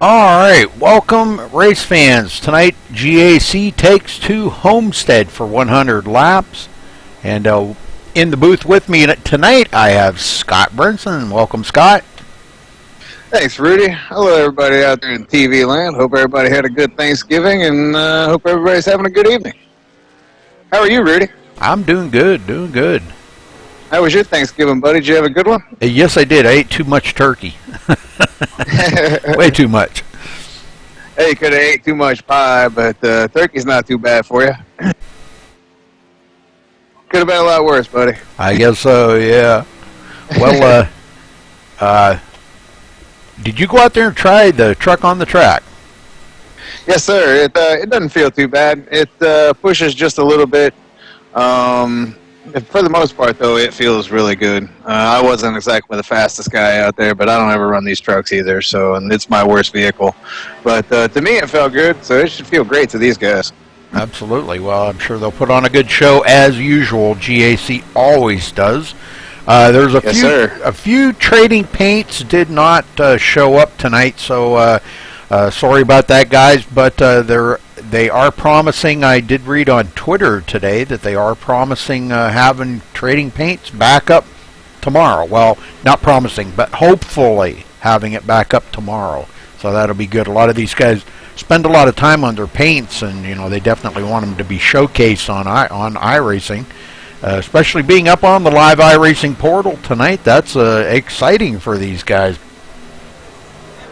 Alright, welcome race fans. Tonight GAC takes to Homestead for 100 laps. And in the booth with me tonight I have Scott Brinson. Welcome, Scott. Thanks, Rudy. Hello, everybody out there in TV land. Hope everybody had a good Thanksgiving, and hope everybody's having a good evening. How are you, Rudy? I'm doing good, doing good. How was your Thanksgiving, buddy? Did you have a good one? Yes, I did. I ate too much turkey. Way too much. Hey, you could have ate too much pie, but turkey's not too bad for you. Could have been a lot worse, buddy. I guess so, yeah. Well, did you go out there and try the truck on the track? Yes, sir. It doesn't feel too bad. It pushes just a little bit. For the most part, though, it feels really good. I wasn't exactly the fastest guy out there, but I don't ever run these trucks either, and it's my worst vehicle. But to me, it felt good, so it should feel great to these guys. Absolutely. Well, I'm sure they'll put on a good show as usual. GAC always does. There's a few trading paints did not show up tonight, so sorry about that, guys. But they are promising. I did read on Twitter today that they are promising having trading paints back up tomorrow. Well, not promising, but hopefully having it back up tomorrow. So that'll be good. A lot of these guys spend a lot of time on their paints, and they definitely want them to be showcased on iRacing. Especially being up on the live iRacing portal tonight, that's exciting for these guys.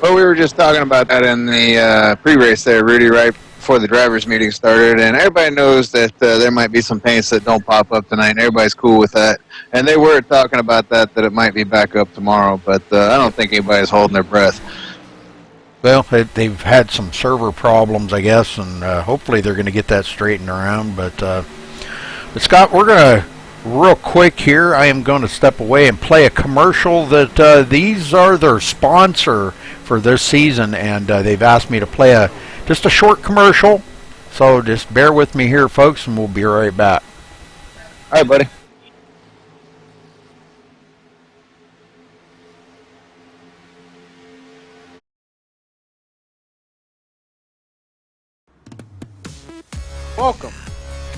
Well, we were just talking about that in the pre-race there, Rudy, right before the drivers' meeting started, and everybody knows that there might be some paints that don't pop up tonight, and everybody's cool with that. And they were talking about that it might be back up tomorrow, but I don't think anybody's holding their breath. Well, they've had some server problems, I guess, and hopefully they're going to get that straightened around. But Scott, we're going to, real quick here, I am going to step away and play a commercial that these are their sponsor for this season, and they've asked me to play just a short commercial. So just bear with me here, folks, and we'll be right back. All right, buddy. Welcome.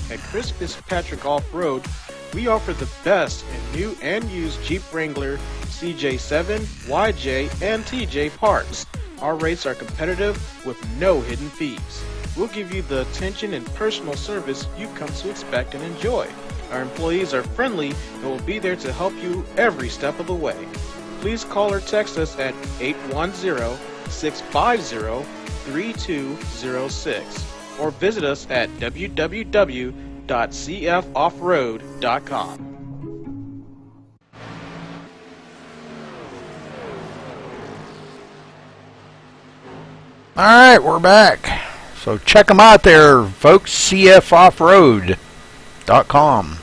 At Chris Fitzpatrick Off-Road, we offer the best in new and used Jeep Wrangler, CJ7, YJ, and TJ parts. Our rates are competitive with no hidden fees. We'll give you the attention and personal service you've come to expect and enjoy. Our employees are friendly and will be there to help you every step of the way. Please call or text us at 810-650-3206 or visit us at www.cfoffroad.com. All right, we're back. So check them out there, folks, cfoffroad.com.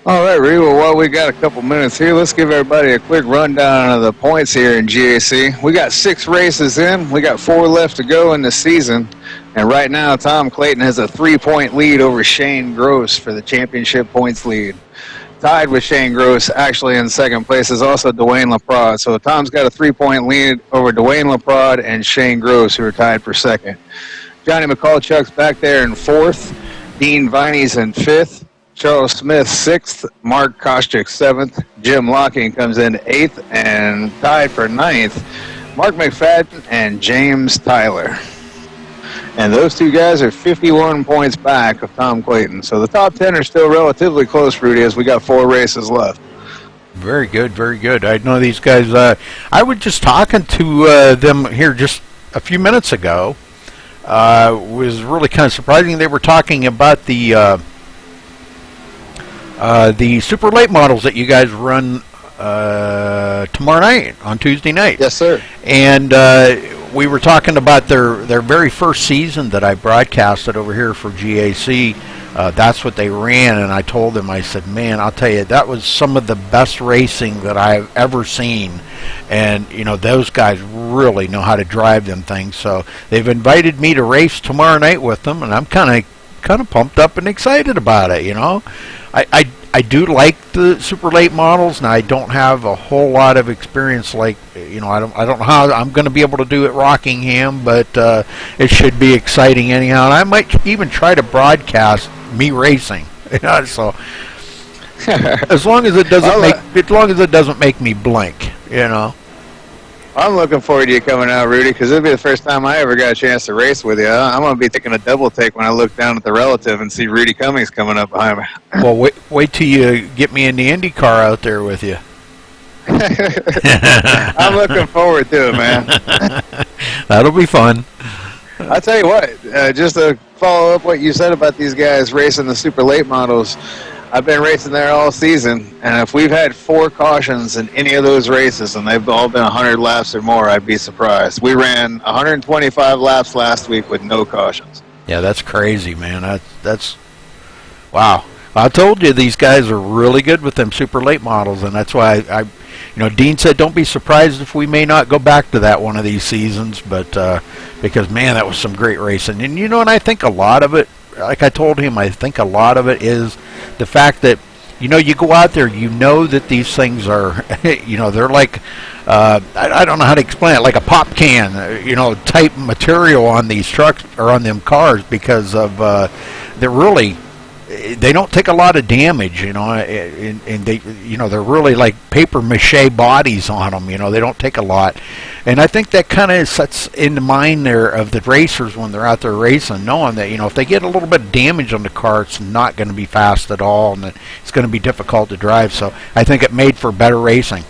All right, Ree. Well, while we got a couple minutes here, let's give everybody a quick rundown of the points here in GAC. We got 6 races in. We got 4 left to go in the season. And right now, Tom Clayton has a 3-point lead over Shane Gross for the championship points lead. Tied with Shane Gross, actually in second place, is also Dwayne LaPrade. So Tom's got a 3-point lead over Dwayne LaPrade and Shane Gross, who are tied for second. Johnny McCallchuck's back there in 4th. Dean Viney's in 5th. Charles Smith 6th, Mark Koscheck 7th, Jim Locking comes in 8th, and tied for 9th, Mark McFadden and James Tyler. And those two guys are 51 points back of Tom Clayton. So the top 10 are still relatively close, Rudy, as we got 4 races left. Very good, very good. I know these guys. I was just talking to them here just a few minutes ago. Was really kind of surprising. They were talking about the super late models that you guys run tomorrow night, on Tuesday night. Yes, sir. And we were talking about their very first season that I broadcasted over here for GAC. That's what they ran, and I told them, I said, man, I'll tell you, that was some of the best racing that I've ever seen. And, those guys really know how to drive them things. So they've invited me to race tomorrow night with them, and I'm kind of pumped up and excited about it, I do like the super late models. Now I don't have a whole lot of experience. Like I don't know how I'm going to be able to do at Rockingham, but it should be exciting anyhow. And I might even try to broadcast me racing. So as long as it doesn't make me blink, I'm looking forward to you coming out, Rudy, because it'll be the first time I ever got a chance to race with you. I'm going to be taking a double take when I look down at the relative and see Rudy Cummings coming up behind me. Well, wait till you get me in the Indy car out there with you. I'm looking forward to it, man. That'll be fun. I'll tell you what, just to follow up what you said about these guys racing the super late models, I've been racing there all season, and if we've had 4 cautions in any of those races, and they've all been 100 laps or more, I'd be surprised. We ran 125 laps last week with no cautions. Yeah, that's crazy, man. That's wow. I told you these guys are really good with them super late models, and that's why Dean said don't be surprised if we may not go back to that one of these seasons, but because man, that was some great racing, and and I think a lot of it, like I told him, I think a lot of it is the fact that you go out there, that these things are, they're like, I don't know how to explain it, like a pop can, type material on these trucks or on them cars, because of they don't take a lot of damage, and they, they're really like paper mache bodies on them, they don't take a lot. And I think that kind of sets in the mind there of the racers when they're out there racing, knowing that, if they get a little bit of damage on the car, it's not going to be fast at all, and it's going to be difficult to drive. So I think it made for better racing.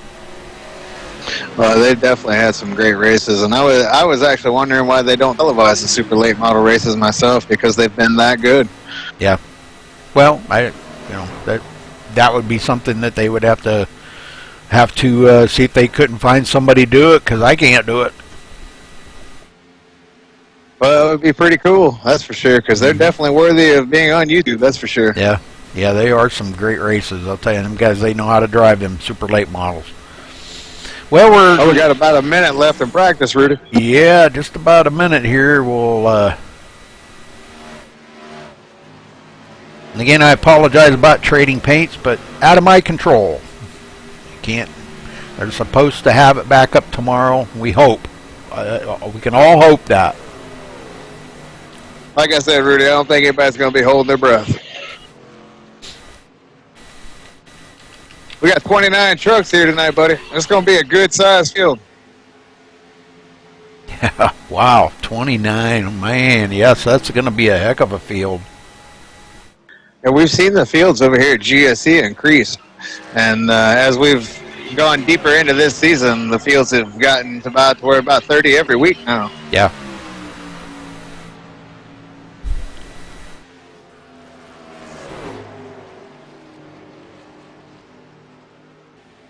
Well, they definitely had some great races, and I was actually wondering why they don't televise the super late model races myself, because they've been that good. Yeah. Well, that would be something that they would have to see if they couldn't find somebody to do it, because I can't do it. Well, it would be pretty cool, that's for sure, because they're definitely worthy of being on YouTube, that's for sure. Yeah, they are some great races. I'll tell you, them guys, they know how to drive them super late models. Well, we got about a minute left in practice, Rudy. Yeah, just about a minute here. And again, I apologize about trading paints, but out of my control. They're supposed to have it back up tomorrow. We hope. We can all hope that. Like I said, Rudy, I don't think anybody's going to be holding their breath. We got 29 trucks here tonight, buddy. It's going to be a good-sized field. Yeah, wow, 29. Man, yes, that's going to be a heck of a field. And we've seen the fields over here at GSE increase. And as we've gone deeper into this season, the fields have gotten to we're about 30 every week now. Yeah.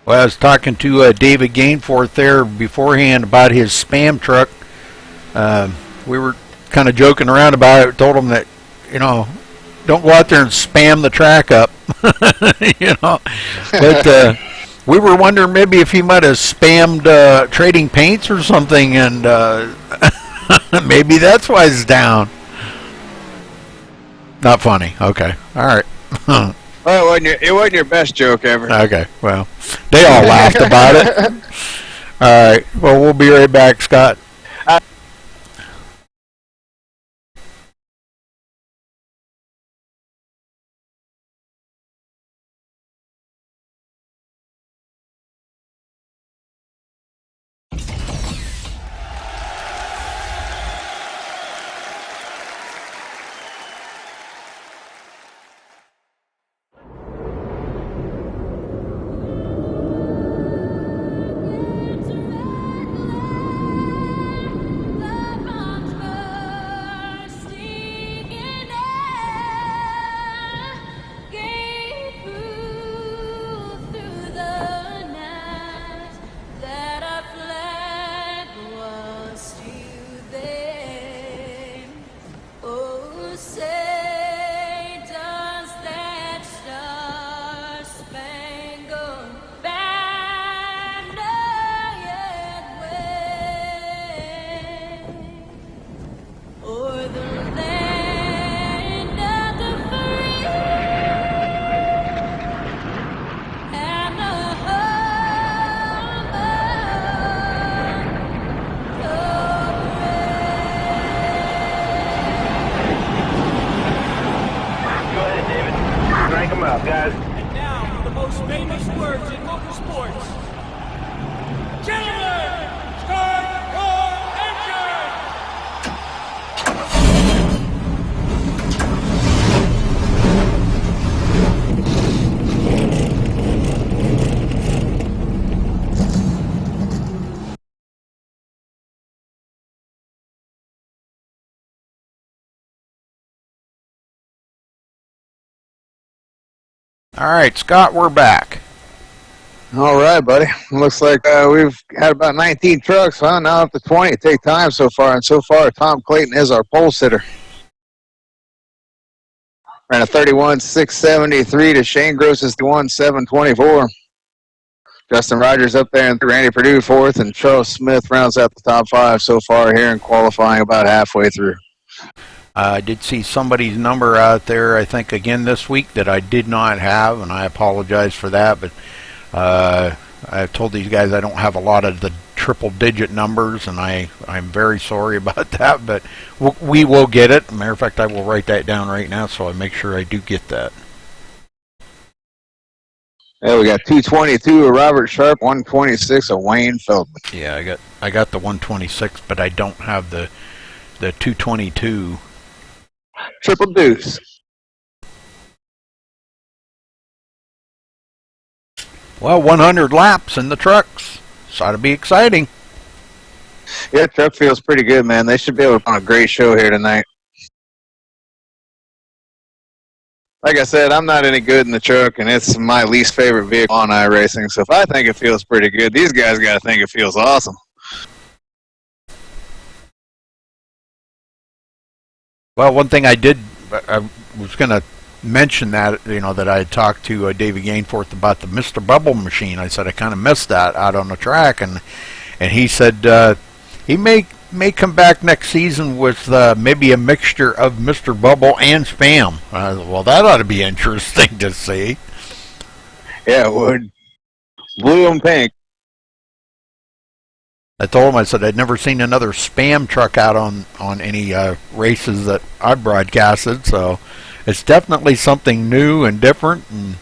Well, I was talking to David Gainforth there beforehand about his Spam truck. We were kind of joking around about it. Told him that, don't go out there and spam the track up, But we were wondering maybe if he might have spammed trading paints or something, and maybe that's why it's down. Not funny. Okay. All right. Well, it wasn't your best joke ever. Okay. Well, they all laughed about it. All right. Well, we'll be right back, Scott. up, guys. And now for the most famous words in motorsports. Gentlemen, start your engine! All right, Scott, we're back. All right, buddy. Looks like we've had about 19 trucks, huh? Now up to 20. It take time so far, and so far Tom Clayton is our pole sitter. Ran a 31.673 to Shane Gross's 31.724. Justin Rogers up there, and Randy Perdue fourth, and Charles Smith rounds out the top five so far here in qualifying about halfway through. I did see somebody's number out there, I think, again this week that I did not have, and I apologize for that, but I've told these guys I don't have a lot of the triple-digit numbers, and I'm very sorry about that, but we will get it. Matter of fact, I will write that down right now so I make sure I do get that. Yeah, we got 222 of Robert Sharp, 126 of Wayne Feldman. Yeah, I got the 126, but I don't have the 222. Triple deuce. Well, 100 laps in the trucks. So ought to be exciting. Yeah, truck feels pretty good, man. They should be able to put on a great show here tonight. Like I said, I'm not any good in the truck, and it's my least favorite vehicle on iRacing. So if I think it feels pretty good, these guys got to think it feels awesome. Well, one thing I was going to mention that, that I had talked to David Gainforth about the Mr. Bubble machine. I said I kind of missed that out on the track, and he said he may come back next season with maybe a mixture of Mr. Bubble and Spam. Well, that ought to be interesting to see. Yeah, it would. Blue and pink. I told him, I said I'd never seen another Spam truck out on any races that I broadcasted, so it's definitely something new and different. And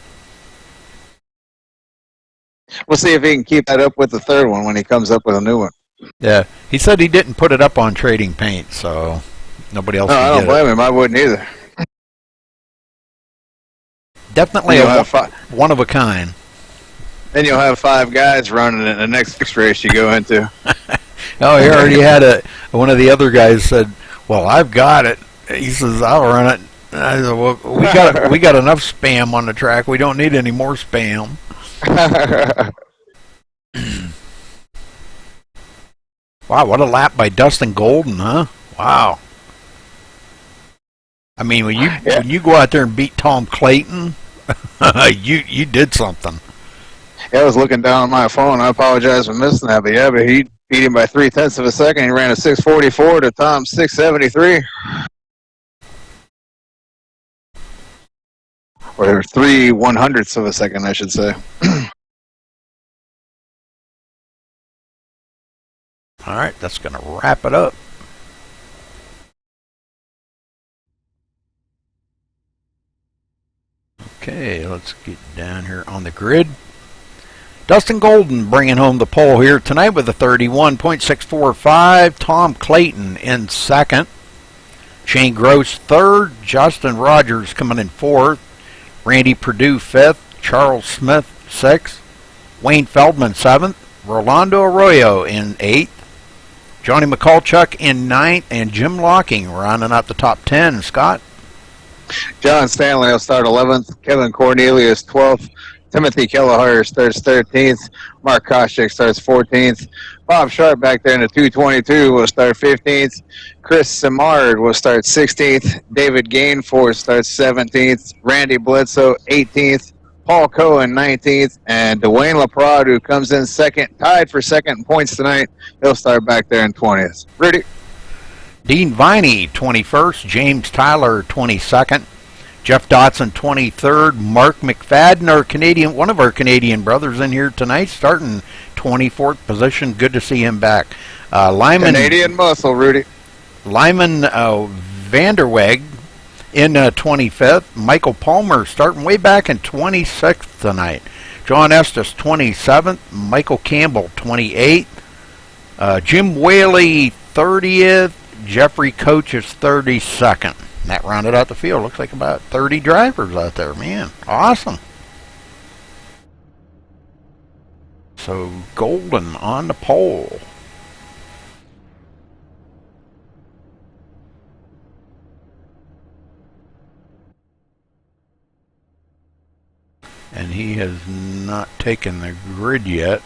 we'll see if he can keep that up with the third one when he comes up with a new one. Yeah, he said he didn't put it up on Trading Paint, so nobody else. No, I don't blame him. I wouldn't either. Definitely one of a kind. Then you'll have 5 guys running in the next fixed race you go into. Oh, he already had one of the other guys said, "Well, I've got it." He says, "I'll run it." And I said, "Well, we got enough Spam on the track. We don't need any more Spam." Wow, what a lap by Dustin Golden, huh? Wow. I mean, when you go out there and beat Tom Clayton, you did something. Yeah, I was looking down on my phone. I apologize for missing that, but he beat him by 0.3 of a second. He ran a 6:44 to Tom's 6:73. Or 3/100ths of a second, I should say. All right, that's going to wrap it up. Okay, let's get down here on the grid. Dustin Golden bringing home the pole here tonight with a 31.645. Tom Clayton in second. Shane Gross third. Justin Rogers coming in fourth. Randy Perdue fifth. Charles Smith sixth. Wayne Feldman seventh. Rolando Arroyo in eighth. Johnny McCulchuk in ninth. And Jim Locking rounding out the top 10. Scott? John Stanley will start 11th. Kevin Cornelius 12th. Timothy Kelleher starts 13th. Mark Koscheck starts 14th. Bob Sharp back there in the 222 will start 15th. Chris Simard will start 16th. David Gainforth starts 17th. Randy Bledsoe 18th. Paul Cohen 19th. And Dwayne LaPrade, who comes in second, tied for second in points tonight, he'll start back there in 20th. Rudy. Dean Viney 21st. James Tyler 22nd. Jeff Dotson 23rd. Mark McFadden, one of our Canadian brothers in here tonight, starting 24th position. Good to see him back. Lyman, Canadian muscle, Rudy. Lyman Vanderweg in 25th. Michael Palmer starting way back in 26th tonight. John Estes 27th. Michael Campbell 28th. Jim Whaley 30th. Jeffrey Coach is 32nd. That rounded out the field. Looks like about 30 drivers out there. Man, awesome. So Golden on the pole. And he has not taken the grid yet.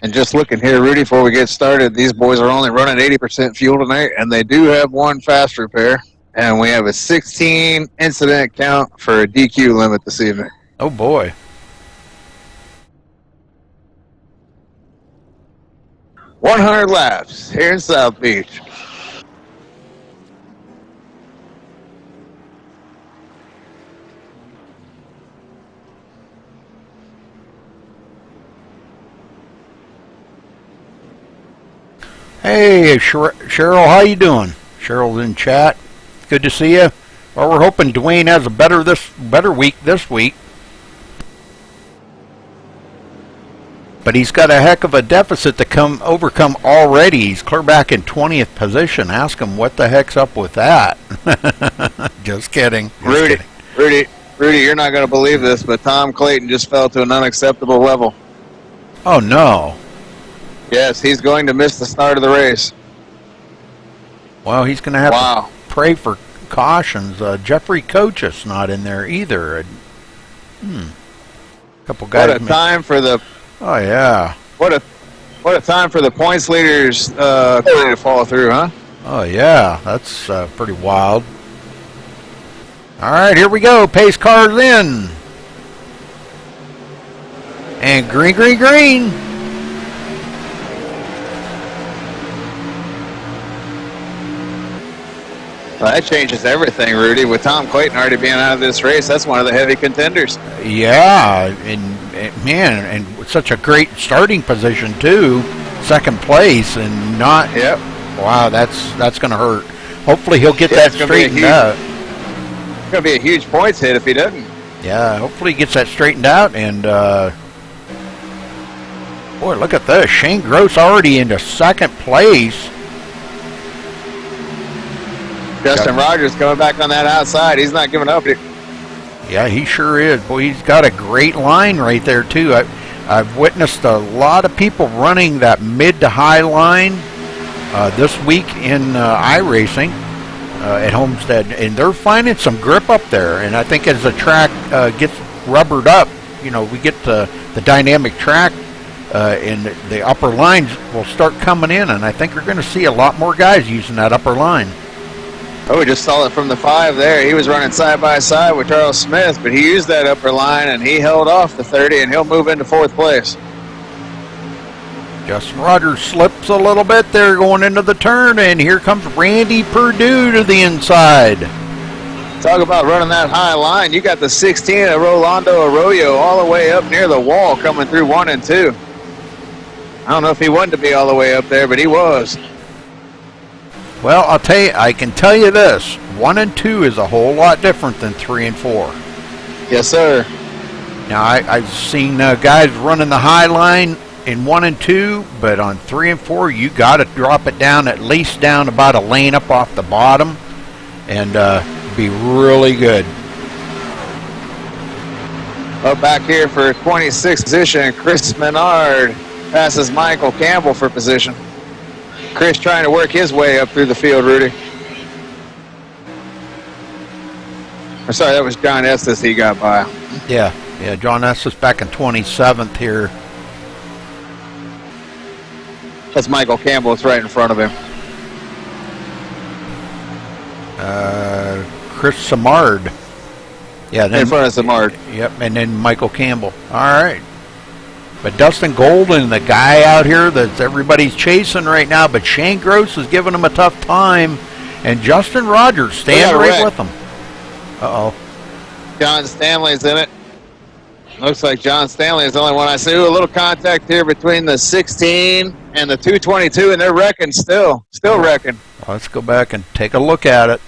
And just looking here, Rudy, before we get started, these boys are only running 80% fuel tonight, and they do have one fast repair. And we have a 16 incident count for a DQ limit this evening. Oh, boy. $100 laps here in South Beach. Hey, Cheryl, how you doing? Cheryl's in chat. Good to see you. Well, we're hoping Dwayne has a better week this week. But he's got a heck of a deficit to overcome already. He's clear back in 20th position. Ask him what the heck's up with that. Just kidding. Rudy, you're not going to believe this, but Tom Clayton just fell to an unacceptable level. Oh, no. Yes, he's going to miss the start of the race. Well, he's going to have to pray for cautions. Jeffrey Coach is not in there either. A couple guys. What a time for the... Oh, yeah. What a time for the points leaders to fall through, huh? Oh, yeah. That's pretty wild. All right, here we go. Pace cars in. And green, green, green. Well, that changes everything, Rudy. With Tom Clayton already being out of this race, that's one of the heavy contenders. Yeah, and man, and with such a great starting position too, second place, and not. Yep. Wow, that's going to hurt. Hopefully he'll get that straightened out. It's going to be a huge points hit if he doesn't. Yeah, hopefully he gets that straightened out. And boy, look at this. Shane Gross already into second place. Justin Rogers coming back on that outside. He's not giving up. Yeah, he sure is. Boy, he's got a great line right there, too. I've witnessed a lot of people running that mid to high line this week in iRacing at Homestead, and they're finding some grip up there. And I think as the track gets rubbered up, we get the dynamic track, and the upper lines will start coming in, and I think we're going to see a lot more guys using that upper line. Oh, we just saw it from the 5 there. He was running side by side with Charles Smith, but he used that upper line, and he held off the 30, and he'll move into 4th place. Justin Rogers slips a little bit there going into the turn, and here comes Randy Perdue to the inside. Talk about running that high line. You got the 16 of Rolando Arroyo all the way up near the wall coming through 1 and 2. I don't know if he wanted to be all the way up there, but he was. Well, I can tell you this. 1 and 2 is a whole lot different than 3 and 4. Yes, sir. Now, I've seen guys running the high line in 1 and 2, but on 3 and 4, you got to drop it down at least down about a lane up off the bottom and be really good. Up back here for 26th position, Chris Menard passes Michael Campbell for position. Chris trying to work his way up through the field, Rudy. I'm sorry, that was John Estes he got by. Yeah, John Estes back in 27th here. That's Michael Campbell. It's right in front of him. Chris Samard. Yeah, in front of Samard. Yep, and then Michael Campbell. All right. But Dustin Golden, the guy out here that everybody's chasing right now, but Shane Gross is giving him a tough time, and Justin Rogers standing right with him. Uh-oh. John Stanley's in it. Looks like John Stanley is the only one I see. A little contact here between the 16 and the 222, and they're wrecking still. Still wrecking. let's go back and take a look at it.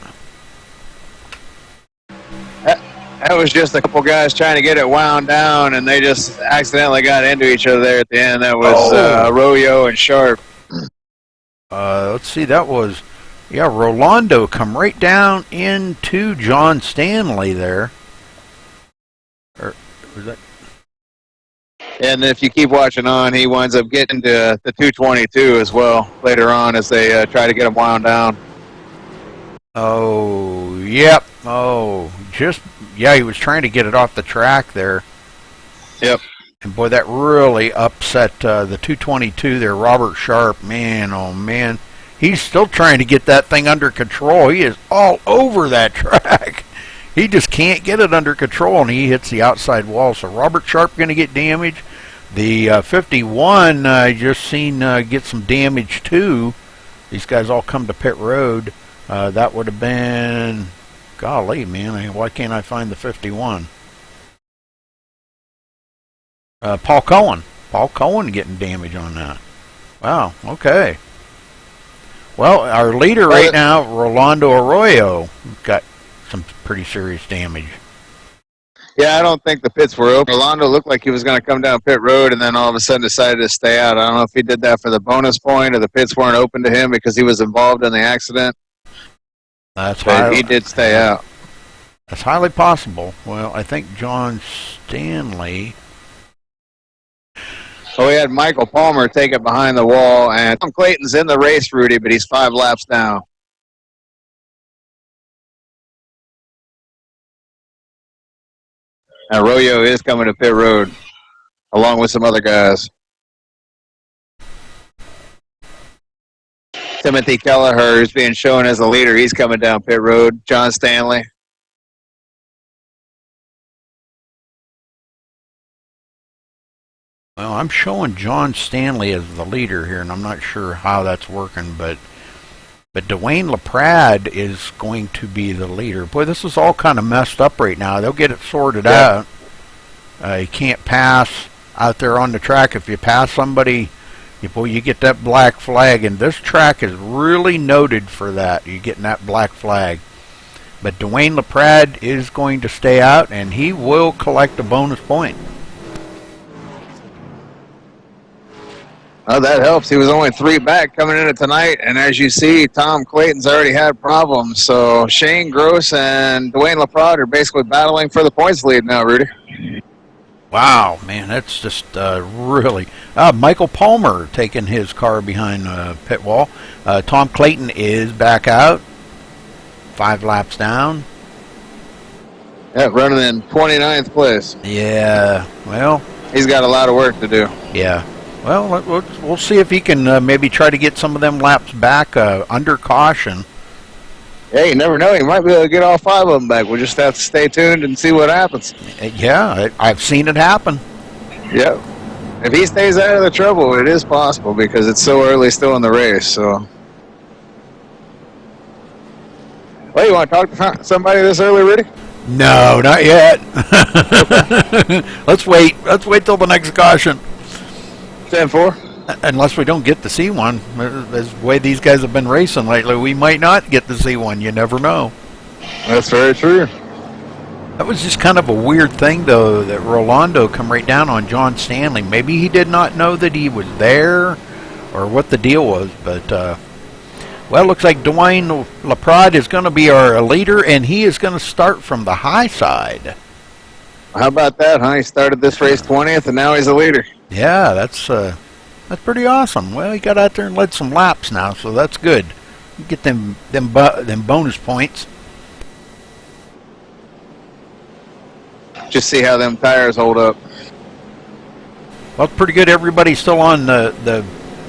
That was just a couple guys trying to get it wound down, and they just accidentally got into each other there at the end. That was Arroyo and Sharp. Let's see, that was, yeah, Rolando come right down into John Stanley there. Or was that? And if you keep watching on, he winds up getting to the 222 as well later on as they try to get him wound down. Oh, yep. Oh, yeah, he was trying to get it off the track there. Yep. And boy, that really upset the 222 there, Robert Sharp. Man, oh man. He's still trying to get that thing under control. He is all over that track. He just can't get it under control, and he hits the outside wall. So Robert Sharp going to get damage. The 51 I just seen get some damage too. These guys all come to pit road. That would have been, golly, man, why can't I find the 51? Paul Cohen. Paul Cohen getting damage on that. Wow, okay. Well, our leader right now, Rolando Arroyo, got some pretty serious damage. Yeah, I don't think the pits were open. Rolando looked like he was going to come down pit road and then all of a sudden decided to stay out. I don't know if he did that for the bonus point or the pits weren't open to him because he was involved in the accident. But he did stay out. That's highly possible. Well, I think John Stanley. So we had Michael Palmer take it behind the wall, and Tom Clayton's in the race, Rudy, but he's 5 laps down. Arroyo is coming to pit road, along with some other guys. Timothy Kelleher, who's being shown as the leader, he's coming down pit road. John Stanley. Well, I'm showing John Stanley as the leader here, and I'm not sure how that's working, but Dwayne LaPrade is going to be the leader. Boy, this is all kind of messed up right now. They'll get it sorted out. You can't pass out there on the track. If you pass somebody, you get that black flag, and this track is really noted for that. You're getting that black flag. But Dwayne LaPrade is going to stay out, and he will collect a bonus point. Oh, that helps. He was only 3 back coming into tonight, and as you see, Tom Clayton's already had problems. So Shane Gross and Dwayne LaPrade are basically battling for the points lead now, Rudy. Wow, man, that's just really... Michael Palmer taking his car behind the pit wall. Tom Clayton is back out. 5 laps down. Yeah, running in 29th place. Yeah, well... He's got a lot of work to do. Yeah. Well, we'll see if he can maybe try to get some of them laps back under caution. Yeah, you never know. He might be able to get all 5 of them back. We'll just have to stay tuned and see what happens. Yeah, I've seen it happen. Yep. If he stays out of the trouble, it is possible because it's so early still in the race. So, well, you want to talk to somebody this early, Rudy? No, not yet. Let's wait. Let's wait till the next caution. 10-4. Unless we don't get to see one. As the way these guys have been racing lately, we might not get to see one. You never know. That's very true. That was just kind of a weird thing, though, that Rolando come right down on John Stanley. Maybe he did not know that he was there or what the deal was. But, well, it looks like Dwayne LaPrade is going to be our leader, and he is going to start from the high side. How about that, huh? He started this race 20th, and now he's a leader. Yeah, that's pretty awesome. Well, he got out there and led some laps now, so that's good. You get them bonus points. Just see how them tires hold up. Well, it's pretty good. Everybody's still on the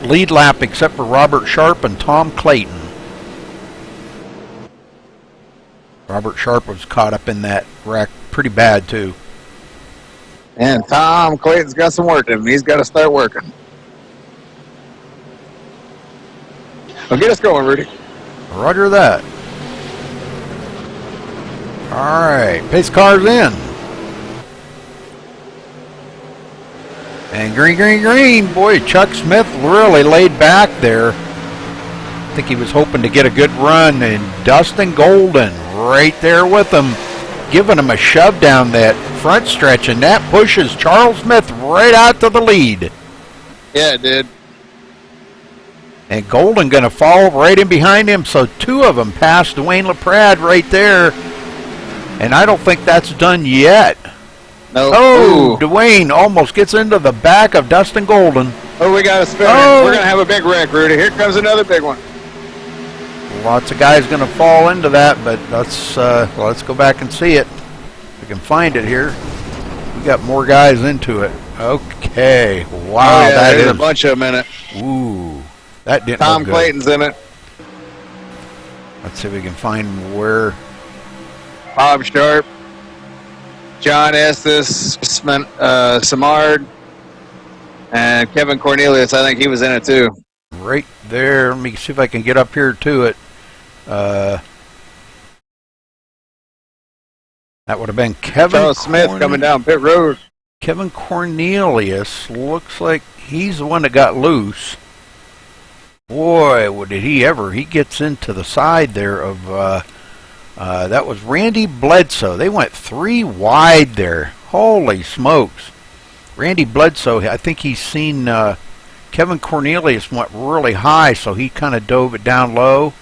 lead lap except for Robert Sharp and Tom Clayton. Robert Sharp was caught up in that wreck pretty bad, too. And Tom Clayton's got some work in him. He's got to start working. Well, get us going, Rudy. Roger that. All right, pace car's in. And green. Boy, Chuck Smith really laid back there. think he was hoping to get a good run, and Dustin Golden right there with him, giving him a shove down that front stretch, and that pushes Charles Smith right out to the lead. Yeah, it did. And Golden going to fall right in behind him, so two of them passed Dwayne LaPrade right there. And I don't think that's done yet. No. Oh, Dwayne almost gets into the back of Dustin Golden. Oh, we got a spinner. Oh. We're going to have a big wreck, Rudy. Here comes another big one. Lots of guys going to fall into that, but let's go back and see it. If we can find it here. We got more guys into it. Okay. Wow, Oh, yeah, that there's is a bunch of them in it. Ooh, that didn't Tom look good. Clayton's in it. Let's see if we can find where. Bob Sharp. John Estes. Samard. And Kevin Cornelius. I think he was in it too. Right there. Let me see if I can get up here to it. That would have been Kevin Charles Smith coming down pit road. Kevin Cornelius looks like he's the one that got loose. Boy, what did he ever. He gets into the side there of, that was Randy Bledsoe. They went 3 wide there. Holy smokes. Randy Bledsoe, I think he's seen, Kevin Cornelius went really high, so he kind of dove it down low.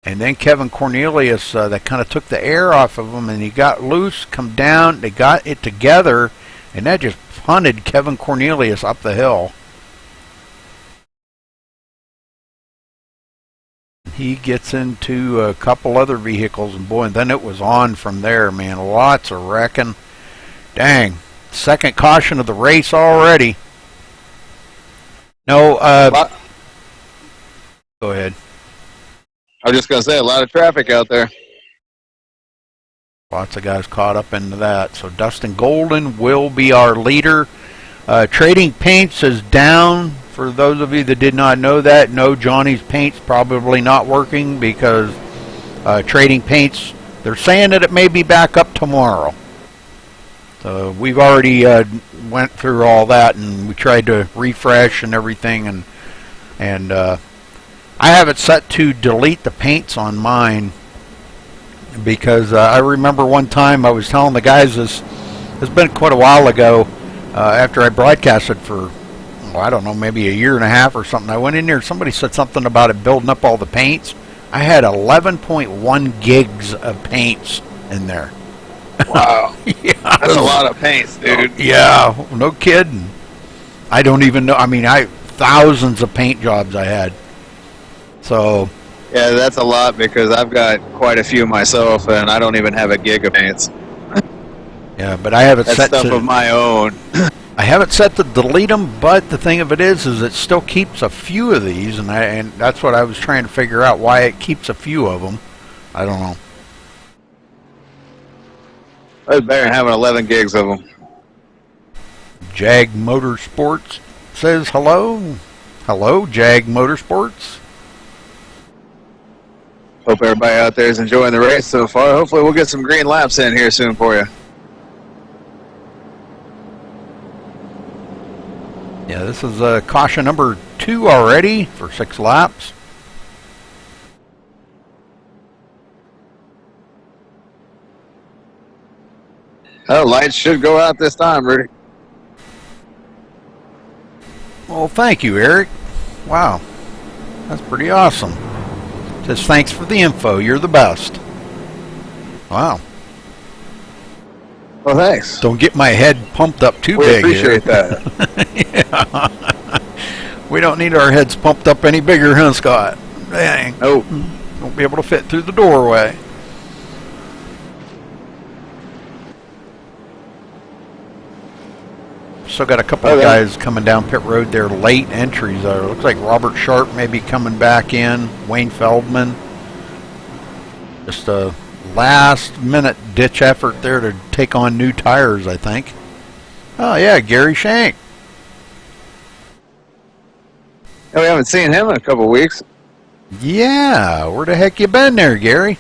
And then Kevin Cornelius, that kind of took the air off of him, and he got loose, come down, they got it together, and that just punted Kevin Cornelius up the hill. He gets into a couple other vehicles, and boy, and then it was on from there, man. Lots of wrecking. Dang. Second caution of the race already. No, go ahead. I was just going to say, a lot of traffic out there. Lots of guys caught up into that. So Dustin Golden will be our leader. Trading Paints is down. For those of you that did not know that, no, Johnny's Paint's probably not working because Trading Paints, they're saying that it may be back up tomorrow. So we've already went through all that, and we tried to refresh and everything, and I have it set to delete the paints on mine because I remember one time I was telling the guys this. It's been quite a while ago after I broadcasted for, I don't know, maybe a year and a half or something. I went in there, somebody said something about it building up all the paints. I had 11.1 gigs of paints in there. Wow. Yeah, that's a lot of paints, dude. Yeah, no kidding. I don't even know. I mean, thousands of paint jobs I had. So. Yeah, that's a lot because I've got quite a few myself, and I don't even have a gig of paints. Yeah, but I have it that's set stuff to of my own. I have it set to delete them, but the thing of it is it still keeps a few of these, and that's what I was trying to figure out, why it keeps a few of them. I don't know. It's better than having 11 gigs of them. Jag Motorsports says hello. Hello, Jag Motorsports. Hope everybody out there is enjoying the race so far. Hopefully we'll get some green laps in here soon for you. Yeah, this is caution number 2 already for 6 laps. Oh, lights should go out this time, Rudy. Well, thank you, Eric. Wow, that's pretty awesome. Says thanks for the info. You're the best. Wow. Well, thanks. Don't get my head pumped up too We big. appreciate here. that. Yeah. We don't need our heads pumped up any bigger, huh, Scott? Dang. Nope. Won't be able to fit through the doorway. Still got a couple of guys coming down pit road there, late entries. Looks like Robert Sharp may be coming back in. Wayne Feldman. Just a last-minute ditch effort there to take on new tires, I think. Oh, yeah, Gary Shank. We haven't seen him in a couple of weeks. Yeah, where the heck you been there, Gary?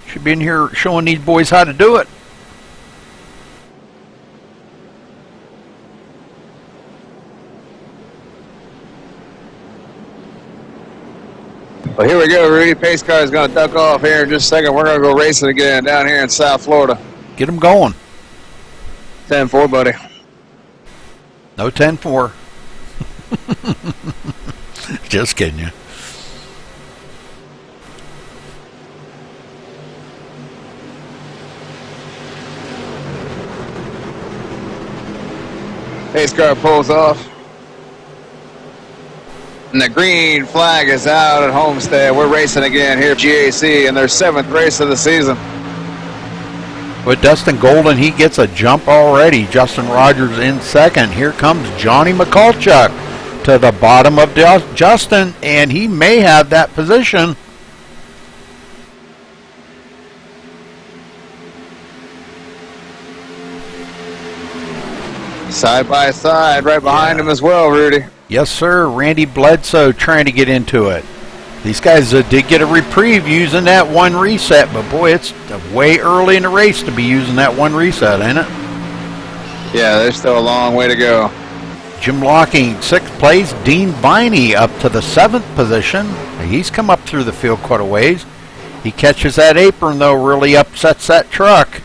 Should be in here showing these boys how to do it. Well, here we go. Rudy pace car is going to duck off here in just a second. We're going to go racing again down here in South Florida. Get them going. 10-4, buddy. No 10-4. Just kidding you. Pace car pulls off. And the green flag is out at Homestead. We're racing again here at GAC in their 7th race of the season. With Dustin Golden, he gets a jump already. Justin Rogers in 2nd. Here comes Johnny Mikulchuk to the bottom of Justin, and he may have that position. Side by side, right behind him as well, Rudy. Yes, sir. Randy Bledsoe trying to get into it. These guys did get a reprieve using that one reset, but boy, it's way early in the race to be using that one reset, ain't it? Yeah, there's still a long way to go. Jim Locking, 6th place. Dean Viney up to the 7th position. He's come up through the field quite a ways. He catches that apron, though, really upsets that truck.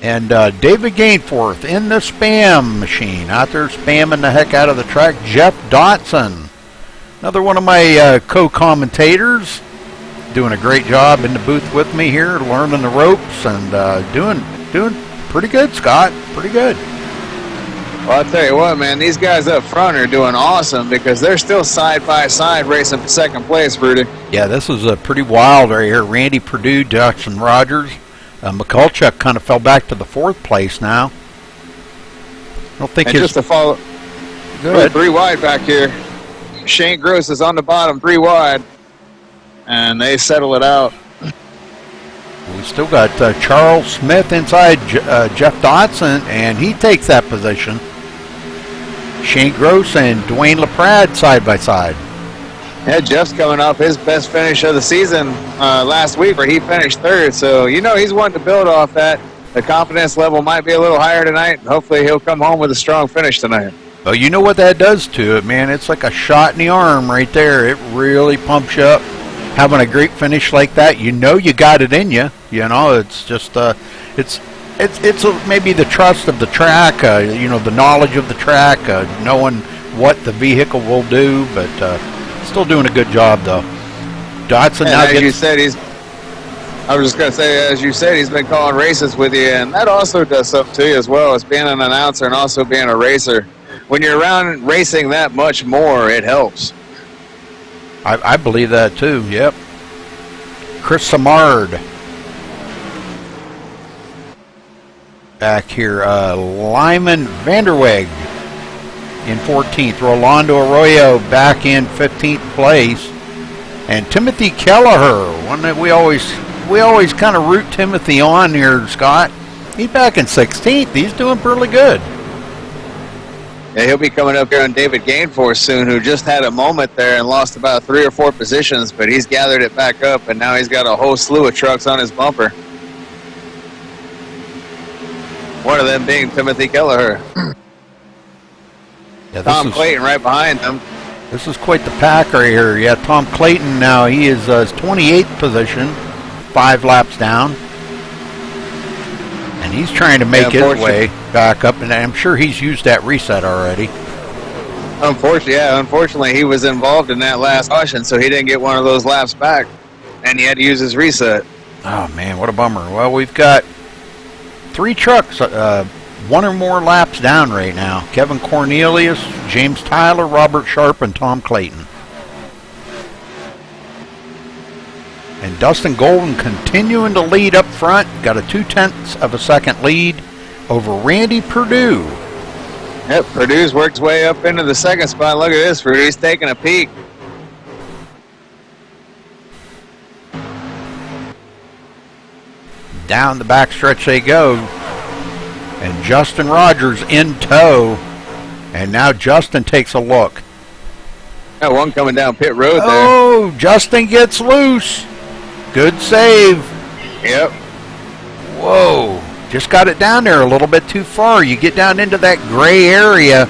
And David Gainforth in the spam machine, out there spamming the heck out of the track. Jeff Dotson, another one of my co-commentators, doing a great job in the booth with me here, learning the ropes and doing pretty good, Scott. Pretty good. Well, I'll tell you what, man, these guys up front are doing awesome because they're still side by side racing for 2nd place, Rudy. Yeah, this is pretty wild right here. Randy Perdue, Dustin Rogers. Mikulchuk kind of fell back to the 4th place now. I don't think just to follow. Good. 3 wide back here. Shane Gross is on the bottom, 3 wide, and they settle it out. We still got Charles Smith inside Jeff Dotson, and he takes that position. Shane Gross and Dwayne LaPrade side by side. Yeah, Jeff's coming off his best finish of the season last week, where he finished 3rd. So, he's wanting to build off that. The confidence level might be a little higher tonight. Hopefully he'll come home with a strong finish tonight. Well, you know what that does to it, man? It's like a shot in the arm right there. It really pumps you up. Having a great finish like that, you got it in you. It's just, it's maybe the trust of the track, the knowledge of the track, knowing what the vehicle will do, but still doing a good job, though. Dotson now as you said, I was just going to say, as you said, he's been calling races with you, and that also does something to you as well as being an announcer and also being a racer. When you're around racing that much more, it helps. I believe that, too, yep. Chris Samard back here. Lyman Vanderweg in 14th. Rolando Arroyo back in 15th place. And Timothy Kelleher, one that we always kind of root Timothy on here, Scott. He's back in 16th. He's doing pretty good. Yeah, he'll be coming up here on David Gainforth soon, who just had a moment there and lost about 3 or 4 positions, but he's gathered it back up, and now he's got a whole slew of trucks on his bumper. One of them being Timothy Kelleher. Yeah, Tom Clayton right behind him. This is quite the pack right here. Yeah, Tom Clayton now, he is his 28th position, 5 laps down. And he's trying to make his way back up, and I'm sure he's used that reset already. Unfortunately, he was involved in that last caution, so he didn't get one of those laps back, and he had to use his reset. Oh, man, what a bummer. Well, we've got 3 trucks, 1 or more laps down right now. Kevin Cornelius, James Tyler, Robert Sharp, and Tom Clayton. And Dustin Golden continuing to lead up front. Got a 0.2 of a second lead over Randy Perdue. Yep, Purdue's worked his way up into the 2nd spot. Look at this, Purdue's taking a peek. Down the backstretch they go. And Justin Rogers in tow. And now Justin takes a look. Got one coming down pit road there. Oh, Justin gets loose. Good save. Yep. Whoa. Just got it down there a little bit too far. You get down into that gray area.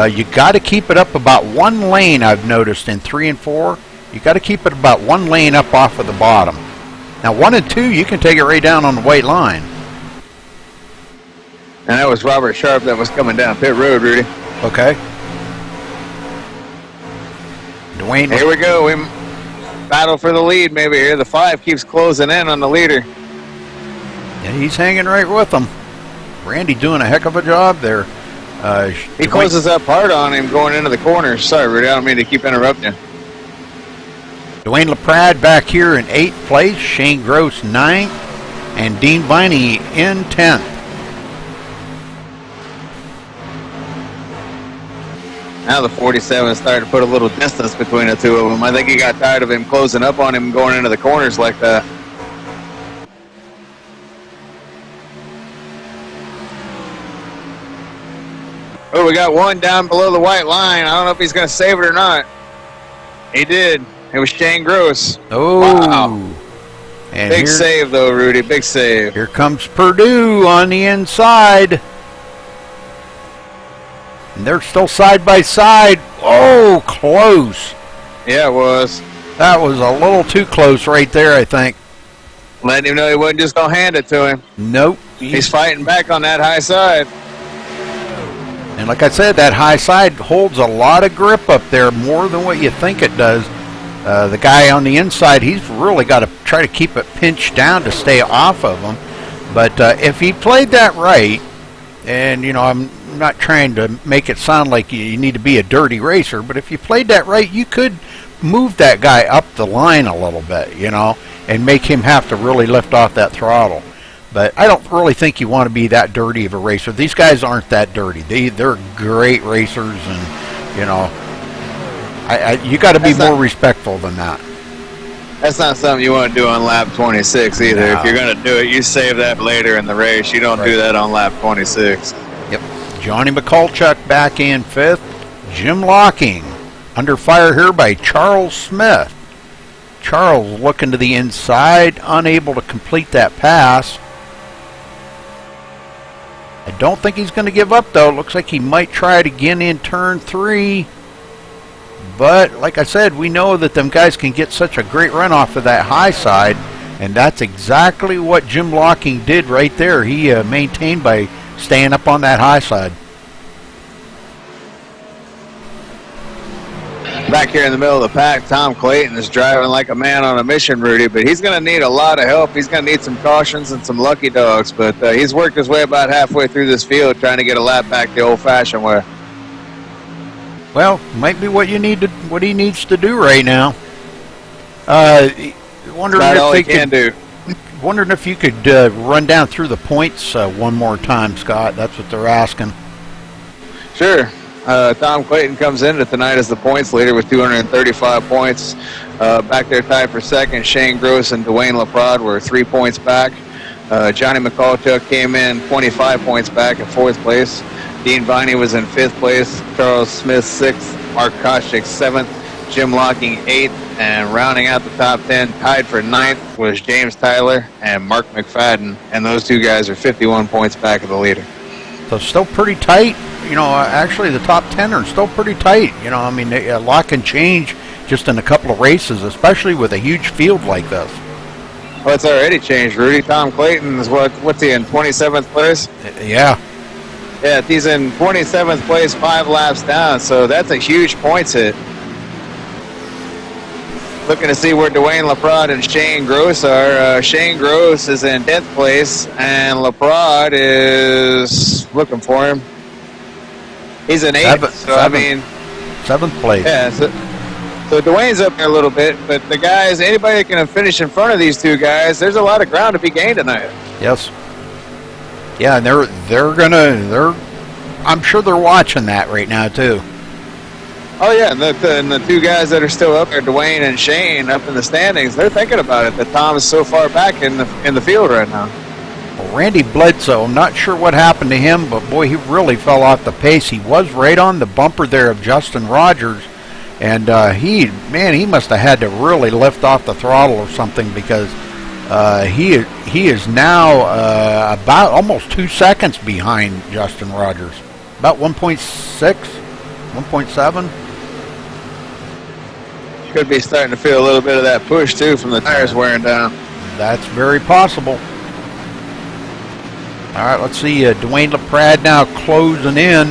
You got to keep it up about 1 lane, I've noticed, in 3 and 4. You got to keep it about 1 lane up off of the bottom. Now 1 and 2, you can take it right down on the white line. And that was Robert Sharp that was coming down pit road, Rudy. Okay. Dwayne. Here we go. We battle for the lead maybe here. The 5 keeps closing in on the leader. Yeah, he's hanging right with them. Randy doing a heck of a job there. He closes up hard on him going into the corner. Sorry, Rudy, I don't mean to keep interrupting. Dwayne LaPrade back here in 8th place. Shane Gross 9th. And Dean Viney in 10th. Now the 47 is starting to put a little distance between the two of them. I think he got tired of him closing up on him going into the corners like that. Oh, we got one down below the white line. I don't know if he's going to save it or not. He did. It was Shane Gross. Oh. Wow. And big save, though, Rudy. Big save. Here comes Purdue on the inside. And they're still side by side. Oh, close. Yeah, it was. That was a little too close right there, I think. Letting him know he wasn't just going to hand it to him. Nope. He's fighting back on that high side. And like I said, that high side holds a lot of grip up there, more than what you think it does. The guy on the inside, he's really got to try to keep it pinched down to stay off of him. But if he played that right, and, you know, I'm not trying to make it sound like you need to be a dirty racer, but if you played that right, you could move that guy up the line a little bit, you know, and make him have to really lift off that throttle. But I don't really think you want to be that dirty of a racer. These guys aren't that dirty. They're great racers, and, you know, you got to be more respectful than that. That's not something you want to do on lap 26 either. No. If you're going to do it, you save that later in the race. You don't do that on lap 26. Yep. Johnny McCulchuk back in 5th. Jim Locking under fire here by Charles Smith. Charles looking to the inside, unable to complete that pass. I don't think he's going to give up, though. It looks like he might try it again in turn 3. But, like I said, we know that them guys can get such a great run off of that high side, and that's exactly what Jim Locking did right there. He maintained by staying up on that high side. Back here in the middle of the pack, Tom Clayton is driving like a man on a mission, Rudy, but he's going to need a lot of help. He's going to need some cautions and some lucky dogs, but he's worked his way about halfway through this field trying to get a lap back the old-fashioned way. Well, might be what he needs to do right now. Wondering Not if all they he can do. Wondering if you could run down through the points one more time, Scott. That's what they're asking. Sure. Tom Clayton comes into tonight as the points leader with 235 points. Back there tied for second, Shane Gross and Dwayne LaPrade were 3 points back. Johnny McCulchuk came in 25 points back in 4th place. Dean Viney was in 5th place. Charles Smith 6th. Mark Koschik 7th. Jim Locking 8th. And rounding out the top 10, tied for 9th, was James Tyler and Mark McFadden. And those two guys are 51 points back of the leader. So still pretty tight. You know, actually the top 10 are still pretty tight. You know, I mean, a lot can change just in a couple of races, especially with a huge field like this. Well, it's already changed, Rudy. Tom Clayton is what's he in, 27th place? Yeah. Yeah, he's in 27th place, 5 laps down, so that's a huge points hit. Looking to see where Dwayne LaPrade and Shane Gross are. Shane Gross is in 10th place, and LaPrade is looking for him. He's in 8th, I mean... 7th place. Yeah, so Dwayne's up there a little bit, but the guys, anybody that can finish in front of these two guys, there's a lot of ground to be gained tonight. Yes. Yeah, and I'm sure they're watching that right now too. Oh yeah, and the two guys that are still up there, Dwayne and Shane, up in the standings, they're thinking about it. That Tom is so far back in the field right now. Well, Randy Bledsoe, I'm not sure what happened to him, but boy, he really fell off the pace. He was right on the bumper there of Justin Rogers, and he must have had to really lift off the throttle or something, because he is now about almost 2 seconds behind Justin Rogers, about 1.6, 1.7. could be starting to feel a little bit of that push, too, from the tires wearing down. That's very possible. All right, let's see. Dwayne LaPrade now closing in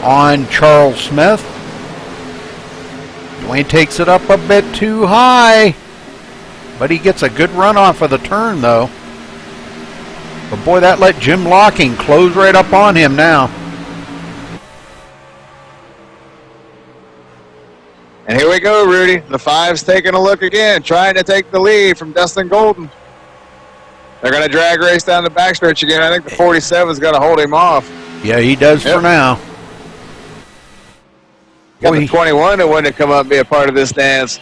on Charles Smith. Dwayne takes it up a bit too high, but he gets a good run off of the turn, though. But boy, that let Jim Locking close right up on him now. And here we go, Rudy. The 5's taking a look again, trying to take the lead from Dustin Golden. They're going to drag race down the backstretch again. I think the 47's going to hold him off. Yeah, he does for now. Got the 21 that wanted to come up and be a part of this dance.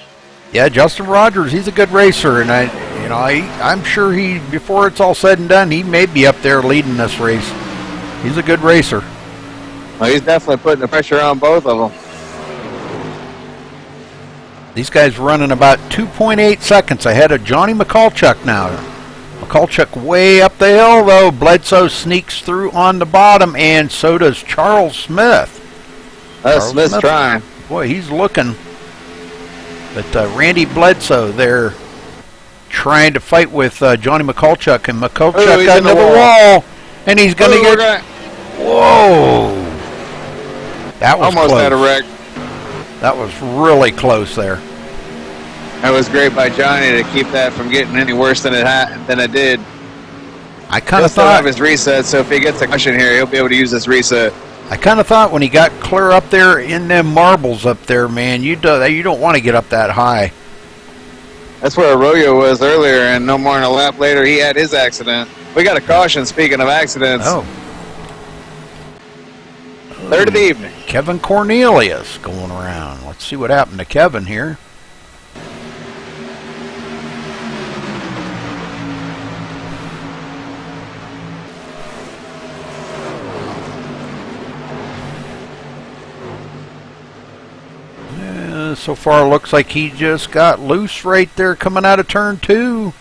Yeah, Justin Rogers, he's a good racer, and I'm sure before it's all said and done, he may be up there leading this race. He's a good racer. Well, he's definitely putting the pressure on both of them. These guys running about 2.8 seconds ahead of Johnny McCulchuck now. McCulchuck way up the hill, though. Bledsoe sneaks through on the bottom, and so does Charles Smith. Smith's trying. Boy, he's looking. But Randy Bledsoe there trying to fight with Johnny McCulchuck, and McCulchuck got into the wall, and he's going to get... Whoa! That was almost close. Had a wreck. That was really close there. That was great by Johnny to keep that from getting any worse than it did. I kind of He'll thought have his reset, so if he gets a caution here, he'll be able to use this reset. I kind of thought when he got clear up there in them marbles up there, man, you don't want to get up that high. That's where Arroyo was earlier, and no more than a lap later, he had his accident. We got a caution, speaking of accidents. Oh. Third of the evening. Kevin Cornelius going around. Let's see what happened to Kevin here. So far looks like he just got loose right there coming out of turn 2.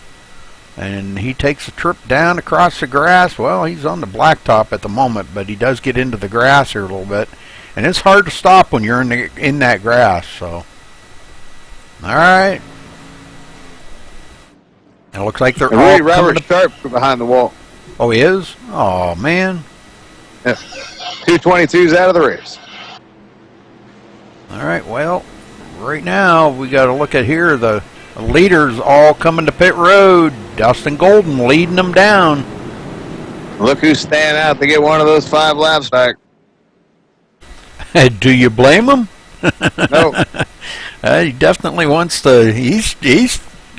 And he takes a trip down across the grass. Well, he's on the blacktop at the moment, but he does get into the grass here a little bit. And it's hard to stop when you're in that grass. So, all right. It looks like they're all Robert Sharp behind the wall. Oh, he is? Oh, man. Yeah. 222's out of the race. All right, well, right now we got to look at here. The leaders all coming to pit road. Dustin Golden leading them down. Look who's staying out to get one of those 5 laps back. Do you blame him? No. He definitely wants to. He's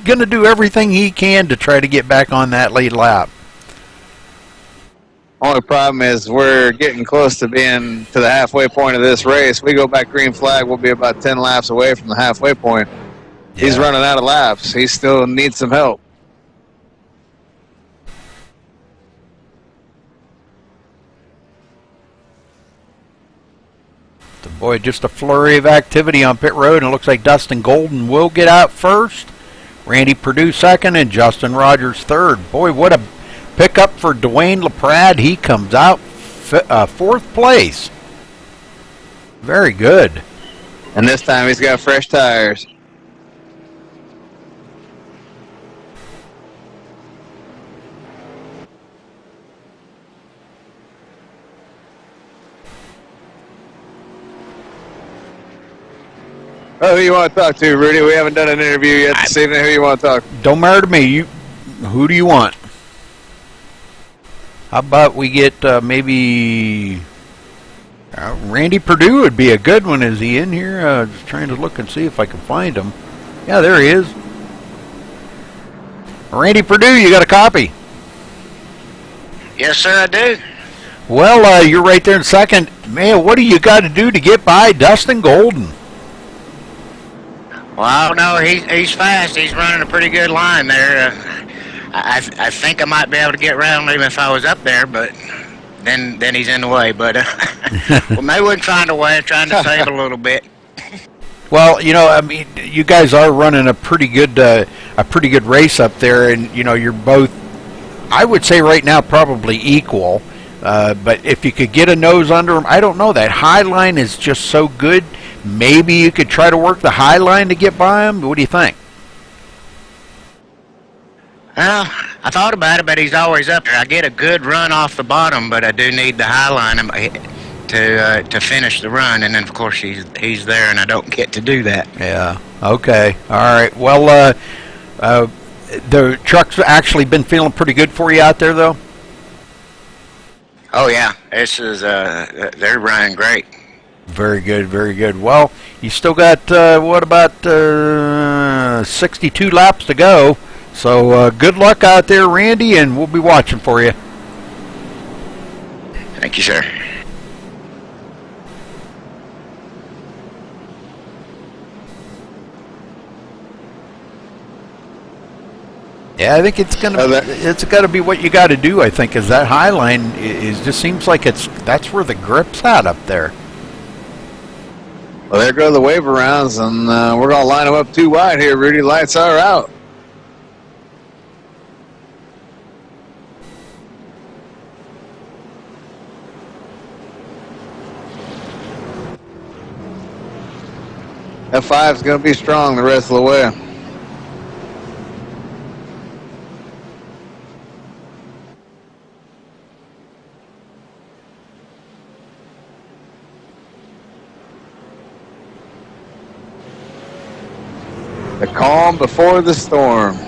going to do everything he can to try to get back on that lead lap. Only problem is we're getting close to being to the halfway point of this race. We go back green flag, we'll be about 10 laps away from the halfway point. Yeah. He's running out of laps. He still needs some help. Boy, just a flurry of activity on pit road, and it looks like Dustin Golden will get out first. Randy Perdue second, and Justin Rogers third. Boy, what a pickup for Dwayne LaPrade. He comes out 4th place. Very good. And this time he's got fresh tires. Oh, who you want to talk to, Rudy? We haven't done an interview yet this evening. Who you want to talk to? Don't matter to me. Who do you want? How about we get maybe Randy Perdue would be a good one. Is he in here? Just trying to look and see if I can find him. Yeah, there he is. Randy Perdue, you got a copy? Yes, sir, I do. Well, you're right there in second. Man, what do you got to do to get by Dustin Golden? Well, I don't know. He's fast. He's running a pretty good line there. I think I might be able to get around him if I was up there, but then he's in the way. But well, maybe we can find a way of trying to save a little bit. Well, I mean, you guys are running a pretty good race up there, and you're both, I would say right now, probably equal. But if you could get a nose under him, I don't know. That high line is just so good maybe you could try to work the high line to get by him? What do you think? Well, I thought about it, but he's always up there. I get a good run off the bottom, but I do need the high line to finish the run, and then of course he's there, and I don't get to do that. Yeah. Okay. All right. Well, the truck's actually been feeling pretty good for you out there, though. Oh yeah, this is they're running great. Very good. Very good. Well, you still got what about 62 laps to go? So good luck out there, Randy, and we'll be watching for you. Thank you, sir. Yeah, I think it's got to be what you got to do. I think is that high line is just seems like that's where the grip's at up there. Well, there go the wave arounds, and we're gonna line them up too wide here. Rudy, lights are out. F5 is going to be strong the rest of the way. The calm before the storm.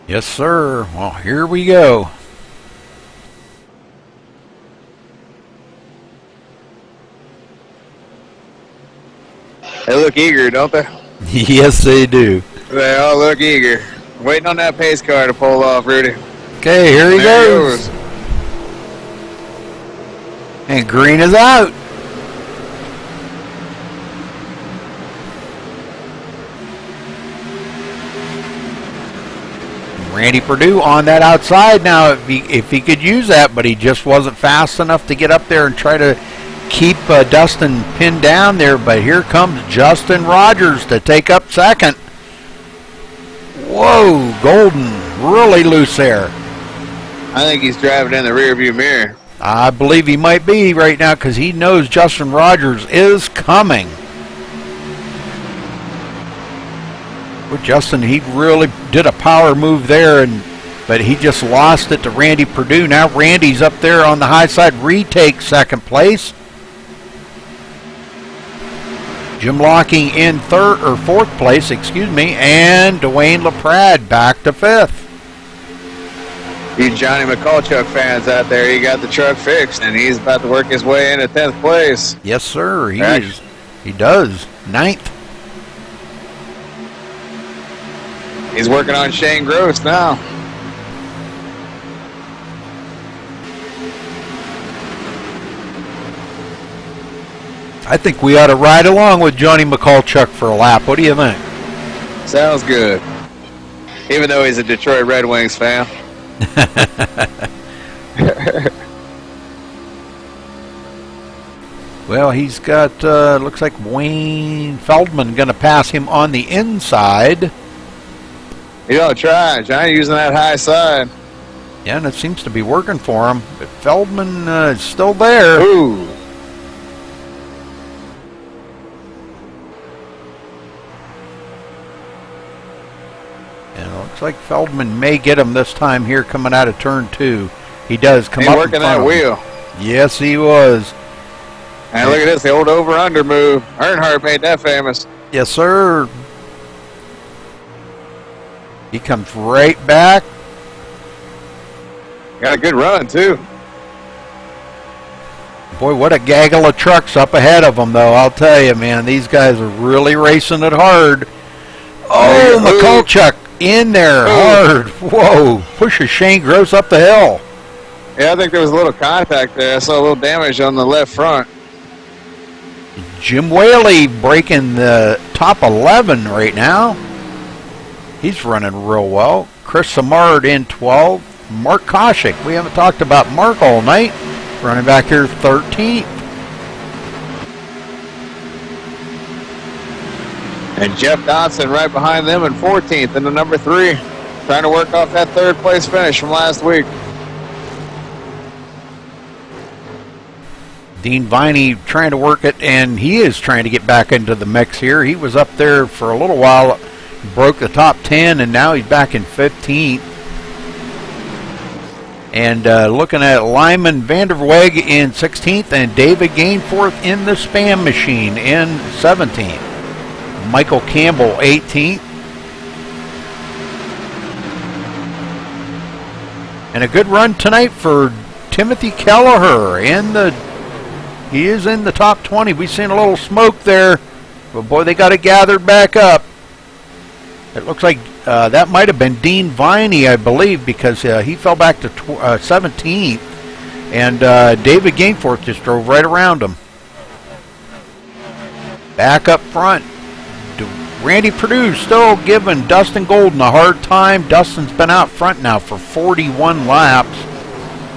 Yes, sir. Well, here we go. They look eager, don't they? Yes, they do. They all look eager. Waiting on that pace car to pull off, Rudy. Okay, here he goes. And green is out. Randy Perdue on that outside now if he could use that, but he just wasn't fast enough to get up there and try to keep Dustin pinned down there. But here comes Justin Rogers to take up second. Whoa, Golden really loose there. I think he's driving in the rearview mirror. I believe he might be right now because he knows Justin Rogers is coming. Well, Justin, he really did a power move there, but he just lost it to Randy Perdue. Now Randy's up there on the high side, retakes second place. Jim Locking in fourth place, and Dwayne LaPrade back to fifth. You Johnny McCallchuck fans out there, he got the truck fixed, and he's about to work his way into 10th place. Yes, sir. He does. 9th. He's working on Shane Gross now. I think we ought to ride along with Johnny McCallchuck for a lap. What do you think? Sounds good. Even though he's a Detroit Red Wings fan. Well, he's got, looks like Wayne Feldman going to pass him on the inside. You don't try. Johnny using that high side. Yeah, and it seems to be working for him. But Feldman is still there. Ooh. And it looks like Feldman may get him this time here coming out of turn 2. He does come up working that wheel. Yes, he was. And look at this, the old over-under move. Earnhardt made that famous. Yes, sir. He comes right back. Got a good run, too. Boy, what a gaggle of trucks up ahead of them, though. I'll tell you, man, these guys are really racing it hard. Oh, McCallchuck in there hard. Whoa, pushes Shane Gross up the hill. Yeah, I think there was a little contact there. I saw a little damage on the left front. Jim Whaley breaking the top 11 right now. He's running real well. Chris Samard in 12. Mark Koshik. We haven't talked about Mark all night. Running back here 13th. And Jeff Dodson right behind them in 14th in the number 3. Trying to work off that third place finish from last week. Dean Viney trying to work it, and he is trying to get back into the mix here. He was up there for a little while, broke the top 10, and now he's back in 15th. And looking at Lyman Vanderweg in 16th and David Gainforth in the Spam Machine in 17th. Michael Campbell 18th. And a good run tonight for Timothy Kelleher. He is in the top 20. We've seen a little smoke there, but boy, they got it gathered back up. It looks like that might have been Dean Viney, I believe, because he fell back to 17th, and David Gainforth just drove right around him. Back up front, Randy Perdue still giving Dustin Golden a hard time. Dustin's been out front now for 41 laps.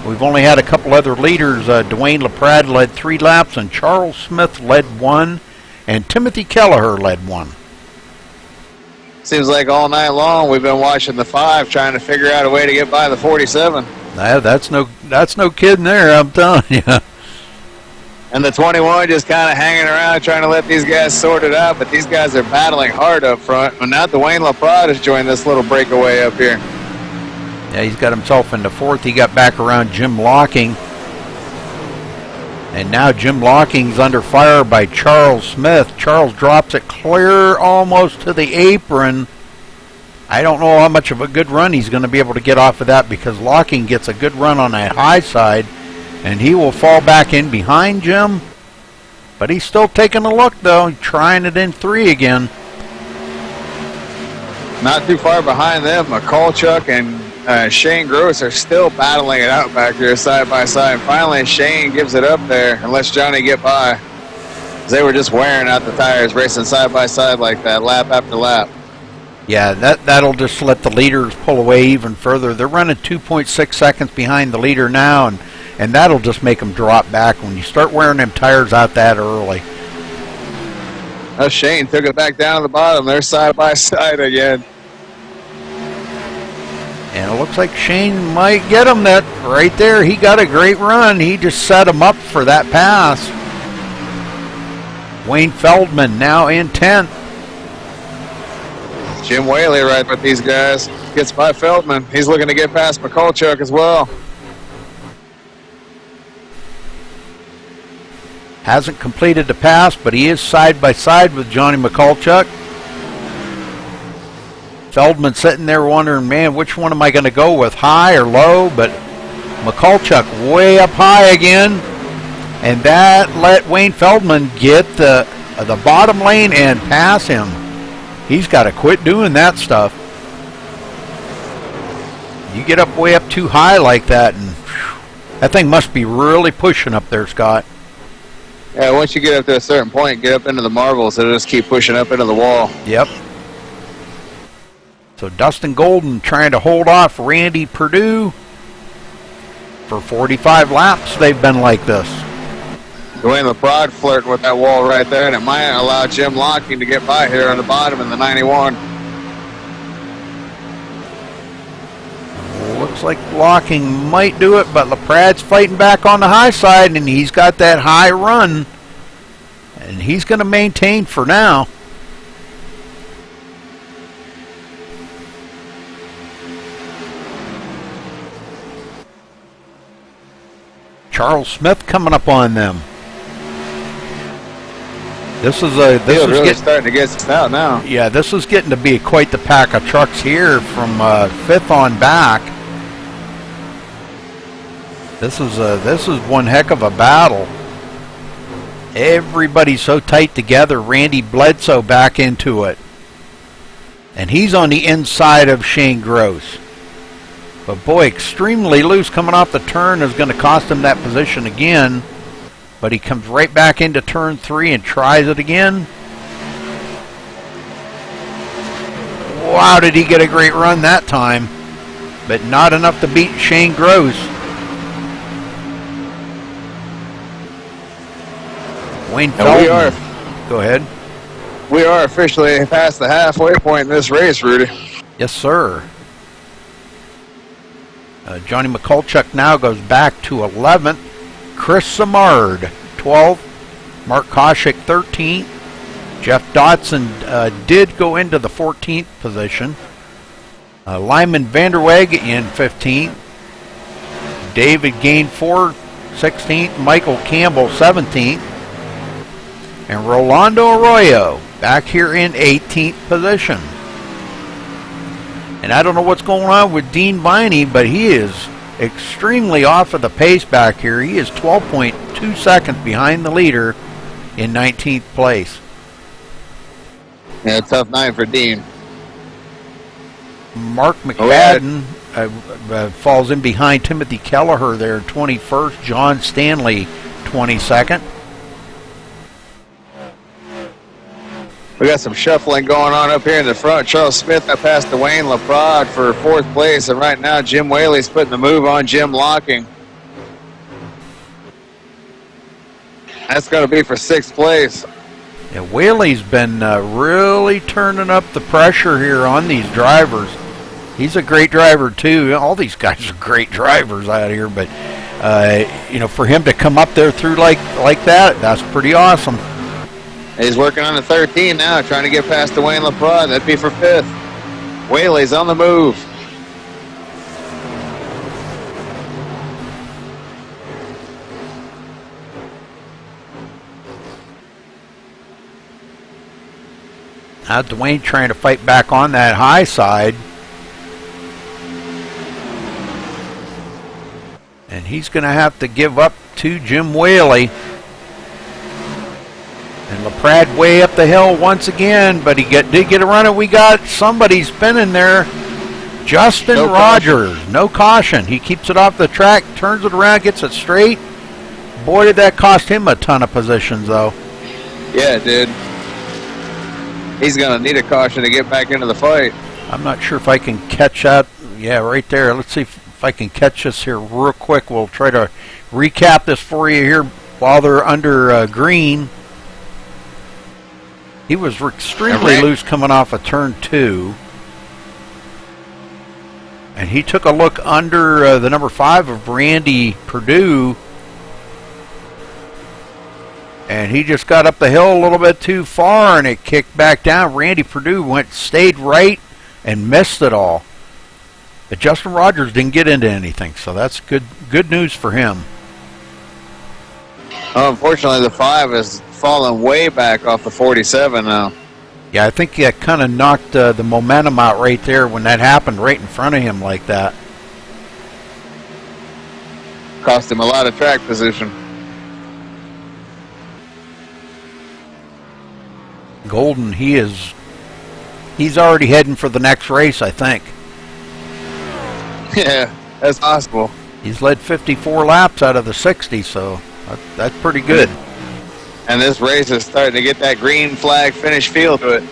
We've only had a couple other leaders. Dwayne LaPrade led 3 laps, and Charles Smith led 1, and Timothy Kelleher led 1. Seems like all night long we've been watching the 5 trying to figure out a way to get by the 47. That's no kidding there, I'm telling you. And the 21 just kind of hanging around trying to let these guys sort it out, but these guys are battling hard up front. And now Dwayne LaPrade has joined this little breakaway up here. Yeah, he's got himself into 4th. He got back around Jim Locking. And now Jim Locking's under fire by Charles Smith. Charles drops it clear almost to the apron. I don't know how much of a good run he's going to be able to get off of that, because Locking gets a good run on that high side, and he will fall back in behind Jim. But he's still taking a look, though, trying it in 3 again. Not too far behind them, McCulchuck and Shane Gross are still battling it out back there side by side. Finally, Shane gives it up there and lets Johnny get by. They were just wearing out the tires, racing side by side like that, lap after lap. Yeah, that'll just let the leaders pull away even further. They're running 2.6 seconds behind the leader now, and that'll just make them drop back when you start wearing them tires out that early. Oh, Shane took it back down to the bottom. They're side by side again. And it looks like Shane might get him that right there. He got a great run. He just set him up for that pass. Wayne Feldman now in 10th. Jim Whaley right with these guys. Gets by Feldman. He's looking to get past McCulchuck as well. Hasn't completed the pass, but he is side by side with Johnny McCulchuck. Feldman sitting there wondering, man, which one am I going to go with, high or low? But McCulchuck way up high again, and that let Wayne Feldman get the bottom lane and pass him. He's got to quit doing that stuff. You get up way up too high like that, and that thing must be really pushing up there, Scott. Yeah, once you get up to a certain point, get up into the marbles, it'll just keep pushing up into the wall. Yep. So Dustin Golden trying to hold off Randy Perdue. For 45 laps, they've been like this. Dwayne LaPrade flirting with that wall right there, and it might allow Jim Locking to get by here on the bottom in the 91. Looks like Locking might do it, but LaPrade's fighting back on the high side, and he's got that high run. And he's going to maintain for now. Charles Smith coming up on them. This is really starting to get out now. Yeah, this is getting to be quite the pack of trucks here from 5th on back. This is one heck of a battle. Everybody's so tight together. Randy Bledsoe back into it, and he's on the inside of Shane Gross. But boy, extremely loose coming off the turn is going to cost him that position again. But he comes right back into turn 3 and tries it again. Wow, did he get a great run that time. But not enough to beat Shane Gross. Wayne Feldman. Go ahead. We are officially past the halfway point in this race, Rudy. Yes, sir. Johnny McCulchuck now goes back to 11th. Chris Samard 12th. Mark Koshik 13th. Jeff Dotson did go into the 14th position. Lyman Vanderweg in 15th. David Gainford 16th. Michael Campbell 17th. And Rolando Arroyo back here in 18th position. And I don't know what's going on with Dean Viney, but he is extremely off of the pace back here. He is 12.2 seconds behind the leader in 19th place. Yeah, tough night for Dean. Mark McFadden falls in behind Timothy Kelleher there, 21st. John Stanley, 22nd. We got some shuffling going on up here in the front. Charles Smith got past Dwayne LaPrade for 4th place, and right now Jim Whaley's putting the move on Jim Locking. That's going to be for 6th place. Yeah, Whaley's been really turning up the pressure here on these drivers. He's a great driver too. All these guys are great drivers out here, but you know, for him to come up there through like that, that's pretty awesome. He's working on the 13 now, trying to get past Dwayne LaPrade. That'd be for 5th. Whaley's on the move. Now Dwayne trying to fight back on that high side. And he's going to have to give up to Jim Whaley. And LaPrade way up the hill once again, but he did get a run, and we got somebody spinning there. Justin Rogers, no caution. He keeps it off the track, turns it around, gets it straight. Boy, did that cost him a ton of positions, though. Yeah, it did. He's going to need a caution to get back into the fight. I'm not sure if I can catch that. Yeah, right there. Let's see if I can catch this here real quick. We'll try to recap this for you here while they're under green. He was extremely loose coming off of turn 2. And he took a look under the number 5 of Randy Perdue. And he just got up the hill a little bit too far, and it kicked back down. Randy Perdue stayed right and missed it all. But Justin Rogers didn't get into anything, so that's good news for him. Unfortunately, the 5 is falling way back off the 47 now. Yeah, I think that kind of knocked the momentum out right there when that happened right in front of him like that. Cost him a lot of track position. Golden, he's already heading for the next race, I think. Yeah, that's possible. He's led 54 laps out of the 60, so that's pretty good. And this race is starting to get that green flag finish feel to it.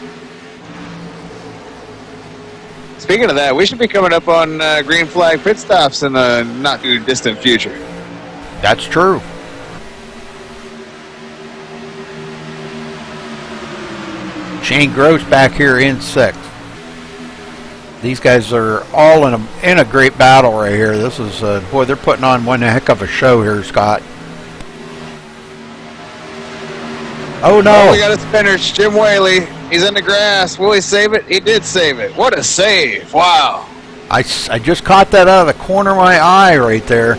Speaking of that, we should be coming up on green flag pit stops in the not too distant future. That's true. Shane Gross back here in 6th. These guys are all in a great battle right here. This is boy, they're putting on one heck of a show here, Scott. Oh no! Oh, we got a spinner. It's Jim Whaley. He's in the grass. Will he save it? He did save it. What a save! Wow. I just caught that out of the corner of my eye right there.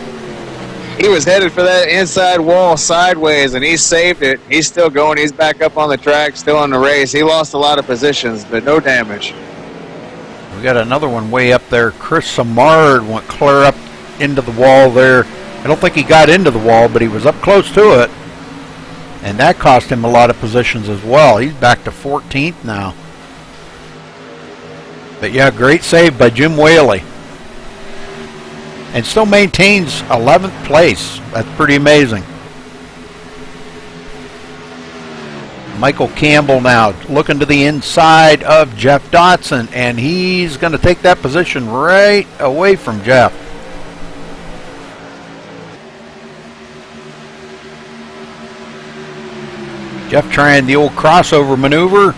He was headed for that inside wall sideways, and he saved it. He's still going. He's back up on the track, still in the race. He lost a lot of positions, but no damage. We got another one way up there. Chris Samard went clear up into the wall there. I don't think he got into the wall, but he was up close to it. And that cost him a lot of positions as well. He's back to 14th now. But yeah, great save by Jim Whaley. And still maintains 11th place. That's pretty amazing. Michael Campbell now looking to the inside of Jeff Dotson, and he's going to take that position right away from Jeff. Jeff trying the old crossover maneuver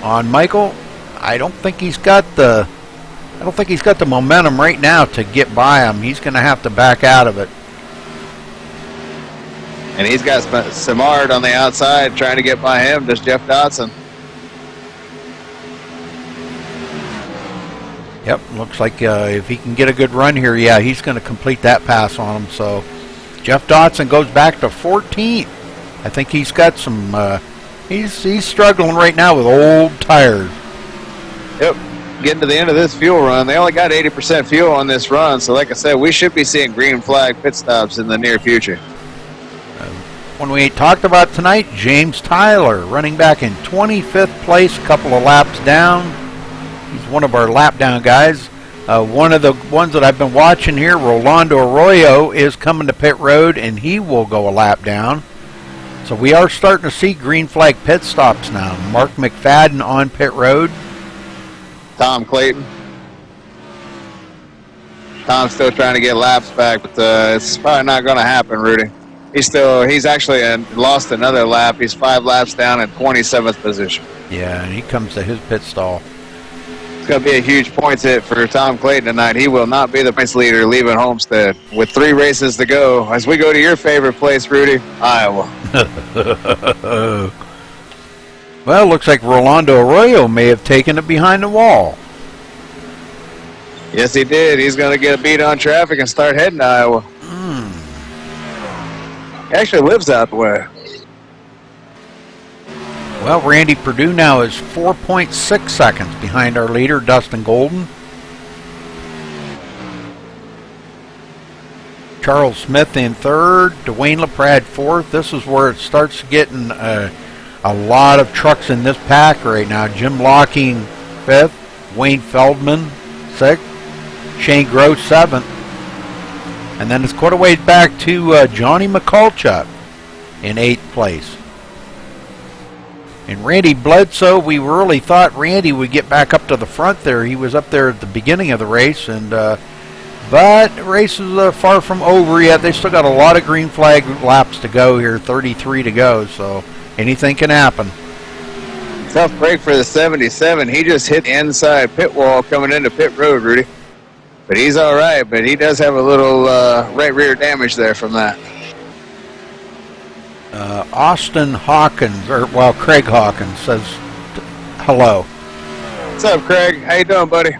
on Michael. I don't think he's got the momentum right now to get by him. He's going to have to back out of it. And he's got Samard on the outside trying to get by him. Does Jeff Dotson. Yep, looks like if he can get a good run here, yeah, he's going to complete that pass on him. So Jeff Dotson goes back to 14th. I think he's got some, he's struggling right now with old tires. Yep, getting to the end of this fuel run. They only got 80% fuel on this run. So like I said, we should be seeing green flag pit stops in the near future. One we ain't talked about tonight, James Tyler, running back in 25th place, a couple of laps down. He's one of our lap down guys. One of the ones that I've been watching here, Rolando Arroyo, is coming to pit road, and he will go a lap down. So we are starting to see green flag pit stops now. Mark McFadden on pit road. Tom Clayton. Tom's still trying to get laps back, but it's probably not going to happen, Rudy. He's actually lost another lap. He's 5 laps down in 27th position. Yeah, and he comes to his pit stall. It's going to be a huge points hit for Tom Clayton tonight. He will not be the points leader leaving Homestead. With 3 races to go, as we go to your favorite place, Rudy, Iowa. Well, looks like Rolando Arroyo may have taken it behind the wall. Yes, he did. He's going to get a beat on traffic and start heading to Iowa. He actually lives out the way. Well, Randy Perdue now is 4.6 seconds behind our leader, Dustin Golden. Charles Smith in 3rd, Dwayne LaPrade 4th. This is where it starts getting a lot of trucks in this pack right now. Jim Locking 5th, Wayne Feldman 6th, Shane Gross 7th. And then it's quite a ways back to Johnny McCulchuck in 8th place. And Randy Bledsoe, we really thought Randy would get back up to the front there. He was up there at the beginning of the race, and but the race is far from over yet. They still got a lot of green flag laps to go here, 33 to go, so anything can happen. Tough break for the 77. He just hit the inside pit wall coming into pit road, Rudy. But he's all right, but he does have a little right rear damage there from that. Austin Hawkins, Craig Hawkins says hello. What's up, Craig? How you doing, buddy?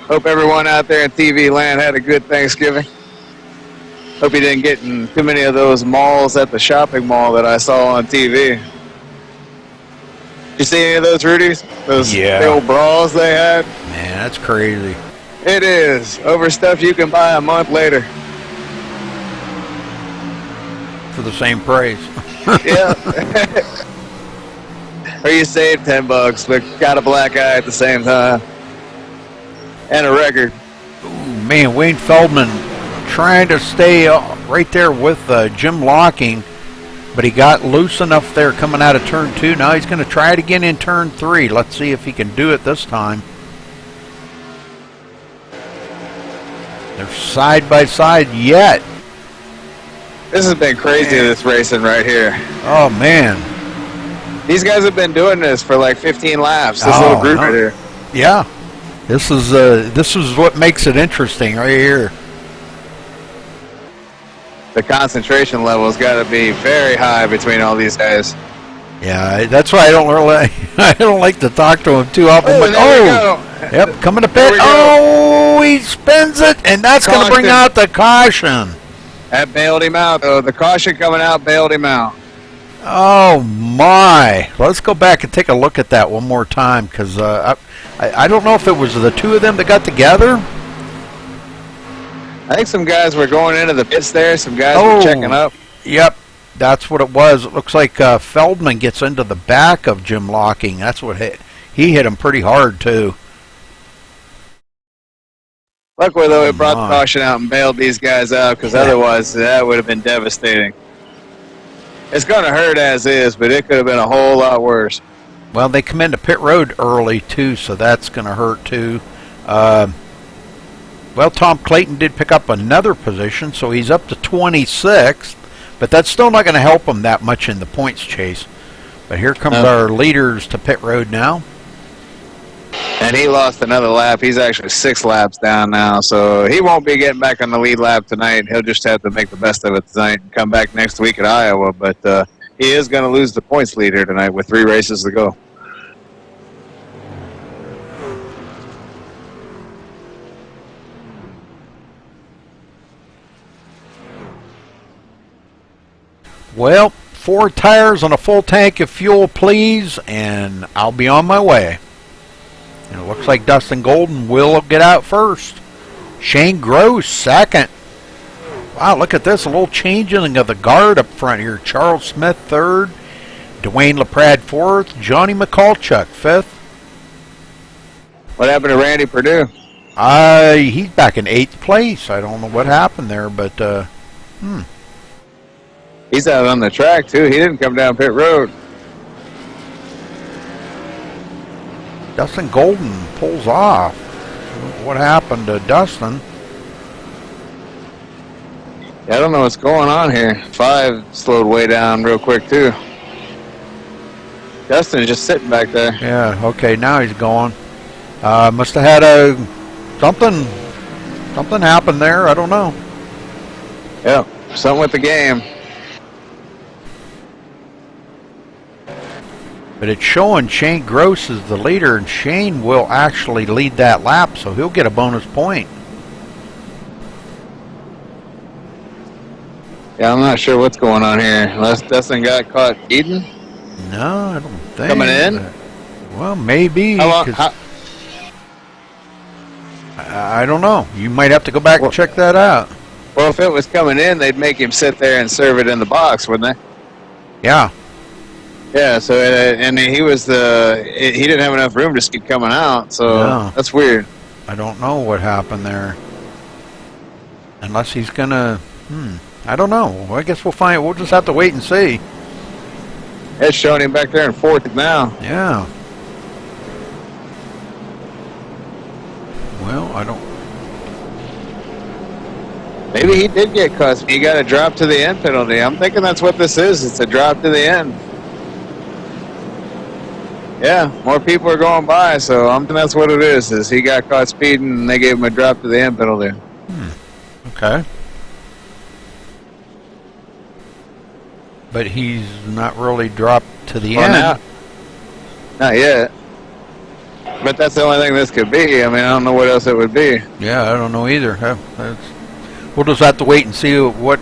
Hope everyone out there in TV land had a good Thanksgiving. Hope you didn't get in too many of those malls at the shopping mall that I saw on TV. You see any of those, Rudy's? Those big old bras they had? Man, that's crazy. It is. Over stuff you can buy a month later. For the same price. Yeah. Or you save $10, but got a black eye at the same time. And a record. Ooh, man, Wayne Feldman trying to stay right there with Jim Locking, but he got loose enough there coming out of turn 2. Now he's going to try it again in turn 3. Let's see if he can do it this time. They're side by side yet. This has been crazy, this racing right here. Oh, man. These guys have been doing this for like 15 laps, this little group right here. Yeah. This is what makes it interesting right here. The concentration level's got to be very high between all these guys. Yeah, that's why I don't like to talk to him too often. Yep, coming to pit. Oh, he spins it, and that's going to bring out the caution. That bailed him out, though. The caution coming out bailed him out. Oh, my. Let's go back and take a look at that one more time, because I don't know if it was the two of them that got together. I think some guys were going into the pits there. Some guys were checking up. Yep, that's what it was. It looks like Feldman gets into the back of Jim Locking. That's what he hit him pretty hard, too. Luckily, though, it brought the caution out and bailed these guys out, because otherwise that would have been devastating. It's going to hurt as is, but it could have been a whole lot worse. Well, they come into pit road early, too, so that's going to hurt, too. Well, Tom Clayton did pick up another position, so he's up to 26th, but that's still not going to help him that much in the points chase. But here comes our leaders to pit road now. And he lost another lap. He's actually 6 laps down now, so he won't be getting back on the lead lap tonight. He'll just have to make the best of it tonight and come back next week at Iowa. But he is going to lose the points leader tonight with 3 races to go. Well, 4 tires and a full tank of fuel, please, and I'll be on my way. And it looks like Dustin Golden will get out first. Shane Gross second. Wow, look at this. A little changing of the guard up front here. Charles Smith third. Dwayne LaPrade fourth. Johnny McCulchuk fifth. What happened to Randy Perdue? He's back in 8th place. I don't know what happened there, but He's out on the track, too. He didn't come down pit road. Dustin Golden pulls off. What happened to Dustin? Yeah, I don't know what's going on here. 5 slowed way down real quick, too. Dustin's just sitting back there. Yeah, okay, now he's going. Must have had something happened there. I don't know. Yeah, something with the game. But it's showing Shane Gross is the leader, and Shane will actually lead that lap, so he'll get a bonus point. Yeah, I'm not sure what's going on here. Unless Dustin got caught eating? No, I don't think. Coming in? Well, maybe. How long, I don't know. You might have to go back and check that out. well, if it was coming in, they'd make him sit there and serve it in the box, wouldn't they? Yeah. Yeah, so, and he didn't have enough room to keep coming out, so No. that's weird. I don't know what happened there. Unless he's going to... I don't know. Well, I guess we'll find... We'll just have to wait and see. It's showing him back there in 4th now. Yeah. Well, I don't... Maybe he did get caught. He got a drop to the end penalty. I'm thinking that's what this is. It's a drop to the end. Yeah, more people are going by, so I'm thinking that's what it is he got caught speeding and they gave him a drop to the end penalty. Okay. But he's not really dropped to the end. Not yet. But that's the only thing this could be. I mean, I don't know what else it would be. Yeah, I don't know either. We'll just have to wait and see what...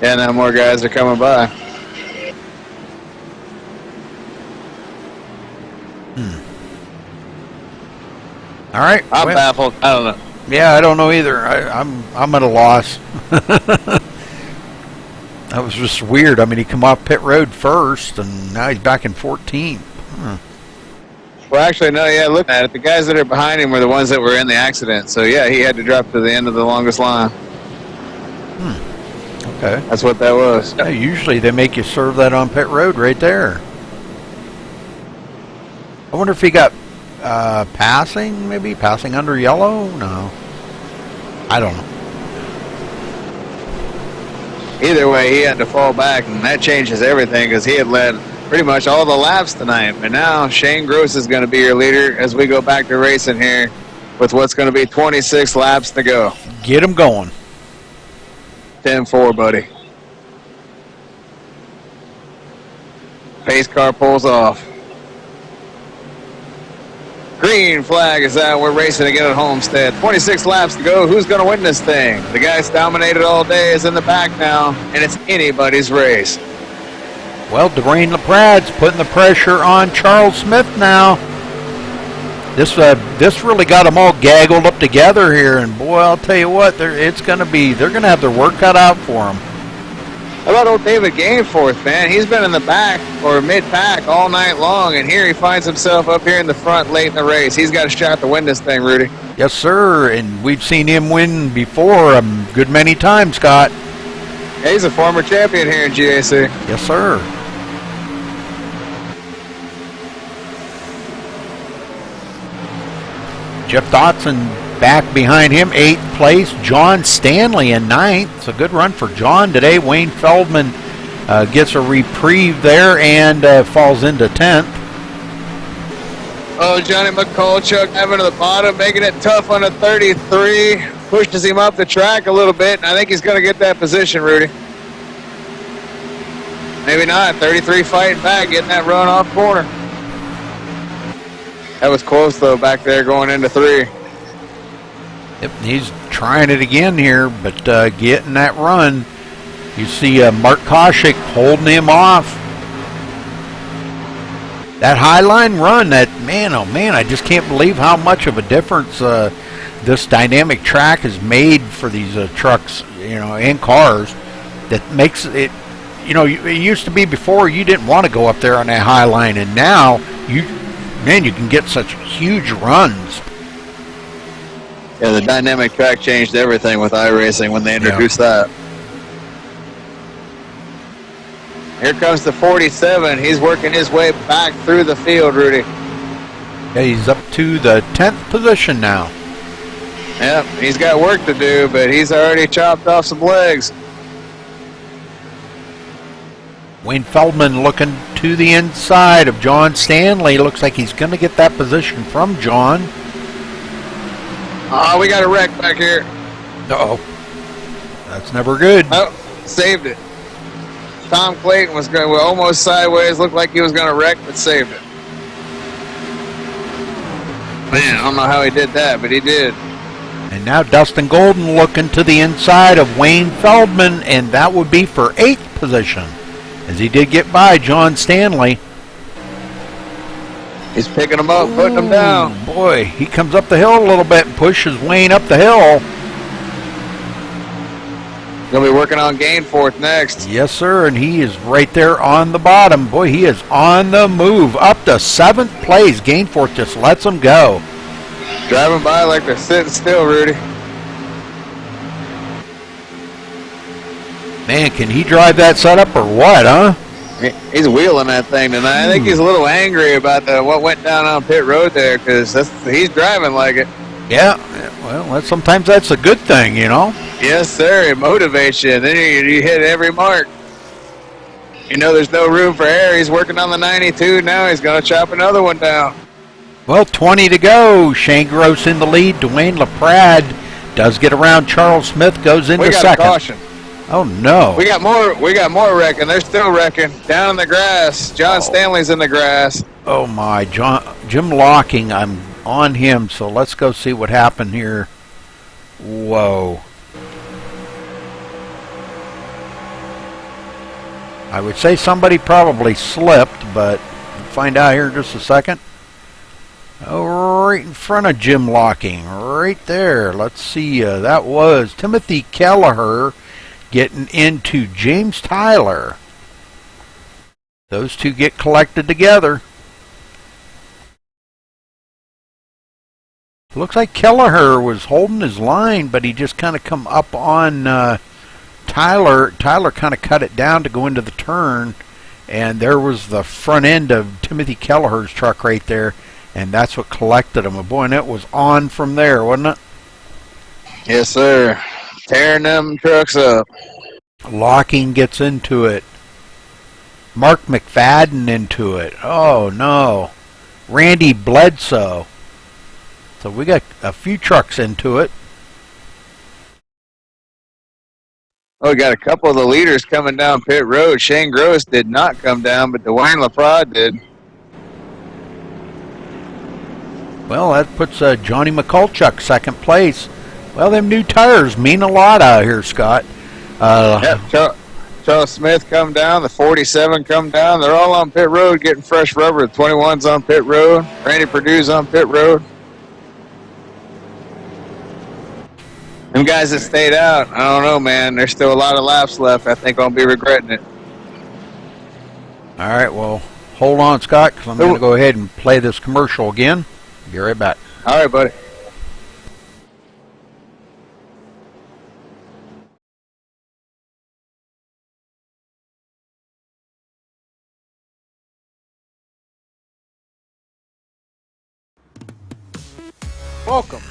Yeah, now more guys are coming by. All right. I'm baffled. I don't know. Yeah, I don't know either. I'm at a loss. That was just weird. I mean, he come off pit road first, and now he's back in 14th. Well, actually, no, yeah, look at it. The guys that are behind him were the ones that were in the accident. So, yeah, he had to drop to the end of the longest line. Okay. That's what that was. Yeah, usually they make you serve that on pit road right there. I wonder if he got passing, maybe? Passing under yellow? No. I don't know. Either way, he had to fall back, and that changes everything because he had led pretty much all the laps tonight. But now Shane Gross is going to be your leader as we go back to racing here with what's going to be 26 laps to go. Get him going. 10-4, buddy. Pace car pulls off. Green flag is out. We're racing again at Homestead. 26 laps to go. Who's going to win this thing? The guy's dominated all day is in the back now, and it's anybody's race. Well, Dwayne LaPrade's putting the pressure on Charles Smith now. This really got them all gaggled up together here, and boy, I'll tell you what, they're going to have their work cut out for them. How about old David Gainforth, man? He's been in the back or mid-pack all night long, and here he finds himself up here in the front late in the race. He's got a shot to win this thing, Rudy. Yes, sir, and we've seen him win before a good many times, Scott. Yeah, he's a former champion here in GAC. Yes, sir. Jeff Dotson back behind him, 8th place. John Stanley in 9th. It's a good run for John today. Wayne Feldman gets a reprieve there and falls into 10th. Oh, Johnny McCulchuck having to the bottom, making it tough on a 33. Pushes him up the track a little bit, and I think he's going to get that position, Rudy. Maybe not. 33 fighting back, getting that run off corner. That was close, though, back there going into 3. Yep, he's trying it again here, but getting that run. You see Mark Koshik holding him off. That Highline run, that man, oh man, I just can't believe how much of a difference this dynamic track has made for these trucks, and cars. That makes it, it used to be before you didn't want to go up there on that Highline, and now you can get such huge runs. Yeah, the dynamic track changed everything with iRacing when they introduced that. Here comes the 47. He's working his way back through the field, Rudy. Yeah, he's up to the 10th position now. Yep, he's got work to do, but he's already chopped off some legs. Wayne Feldman looking to the inside of John Stanley. Looks like he's going to get that position from John. Oh, we got a wreck back here. Uh-oh. That's never good. Oh, saved it. Tom Clayton was going almost sideways. Looked like he was going to wreck, but saved it. Man, I don't know how he did that, but he did. And now Dustin Golden looking to the inside of Wayne Feldman, and that would be for 8th position, as he did get by John Stanley. He's picking him up, putting him down. Boy, he comes up the hill a little bit and pushes Wayne up the hill. Going to be working on Gainforth next. Yes, sir, and he is right there on the bottom. Boy, he is on the move. Up to 7th place. Gainforth just lets him go. Driving by like they're sitting still, Rudy. Man, can he drive that setup or what, huh? He's wheeling that thing tonight. I think he's a little angry about what went down on pit road there, because he's driving like it. Yeah, well, sometimes that's a good thing, Yes, sir. It motivates you. Then you hit every mark. There's no room for error. He's working on the 92 now. He's going to chop another one down. Well, 20 to go. Shane Gross in the lead. Dwayne LaPrade does get around. Charles Smith goes into second. We got a caution. Oh, no. We got more wrecking. They're still wrecking. Down in the grass. John Stanley's in the grass. Oh, my. Jim Locking, I'm on him, so let's go see what happened here. Whoa. I would say somebody probably slipped, but we'll find out here in just a second. Oh, right in front of Jim Locking, right there. Let's see, that was Timothy Kelleher getting into James Tyler. Those two get collected together. Looks like Kelleher was holding his line, but he just kind of come up on Tyler. Tyler kind of cut it down to go into the turn, and there was the front end of Timothy Kelleher's truck right there, and that's what collected him. Boy, and it was on from there, wasn't it? Yes, sir. Tearing them trucks up. Locking gets into it. Mark McFadden into it. Oh, no. Randy Bledsoe. So we got a few trucks into it. Oh, we got a couple of the leaders coming down pit road. Shane Gross did not come down, but Dwayne LaPrade did. Well, that puts Johnny McCulchuck second place. Well, them new tires mean a lot out here, Scott. Yep, Charles Smith come down. The 47 come down. They're all on pit road getting fresh rubber. The 21's on pit road. Randy Perdue's on pit road. Them guys that stayed out, I don't know, man. There's still a lot of laps left. I think I'll be regretting it. All right, well, hold on, Scott, because I'm going to go ahead and play this commercial again. Be right back. All right, buddy. Welcome.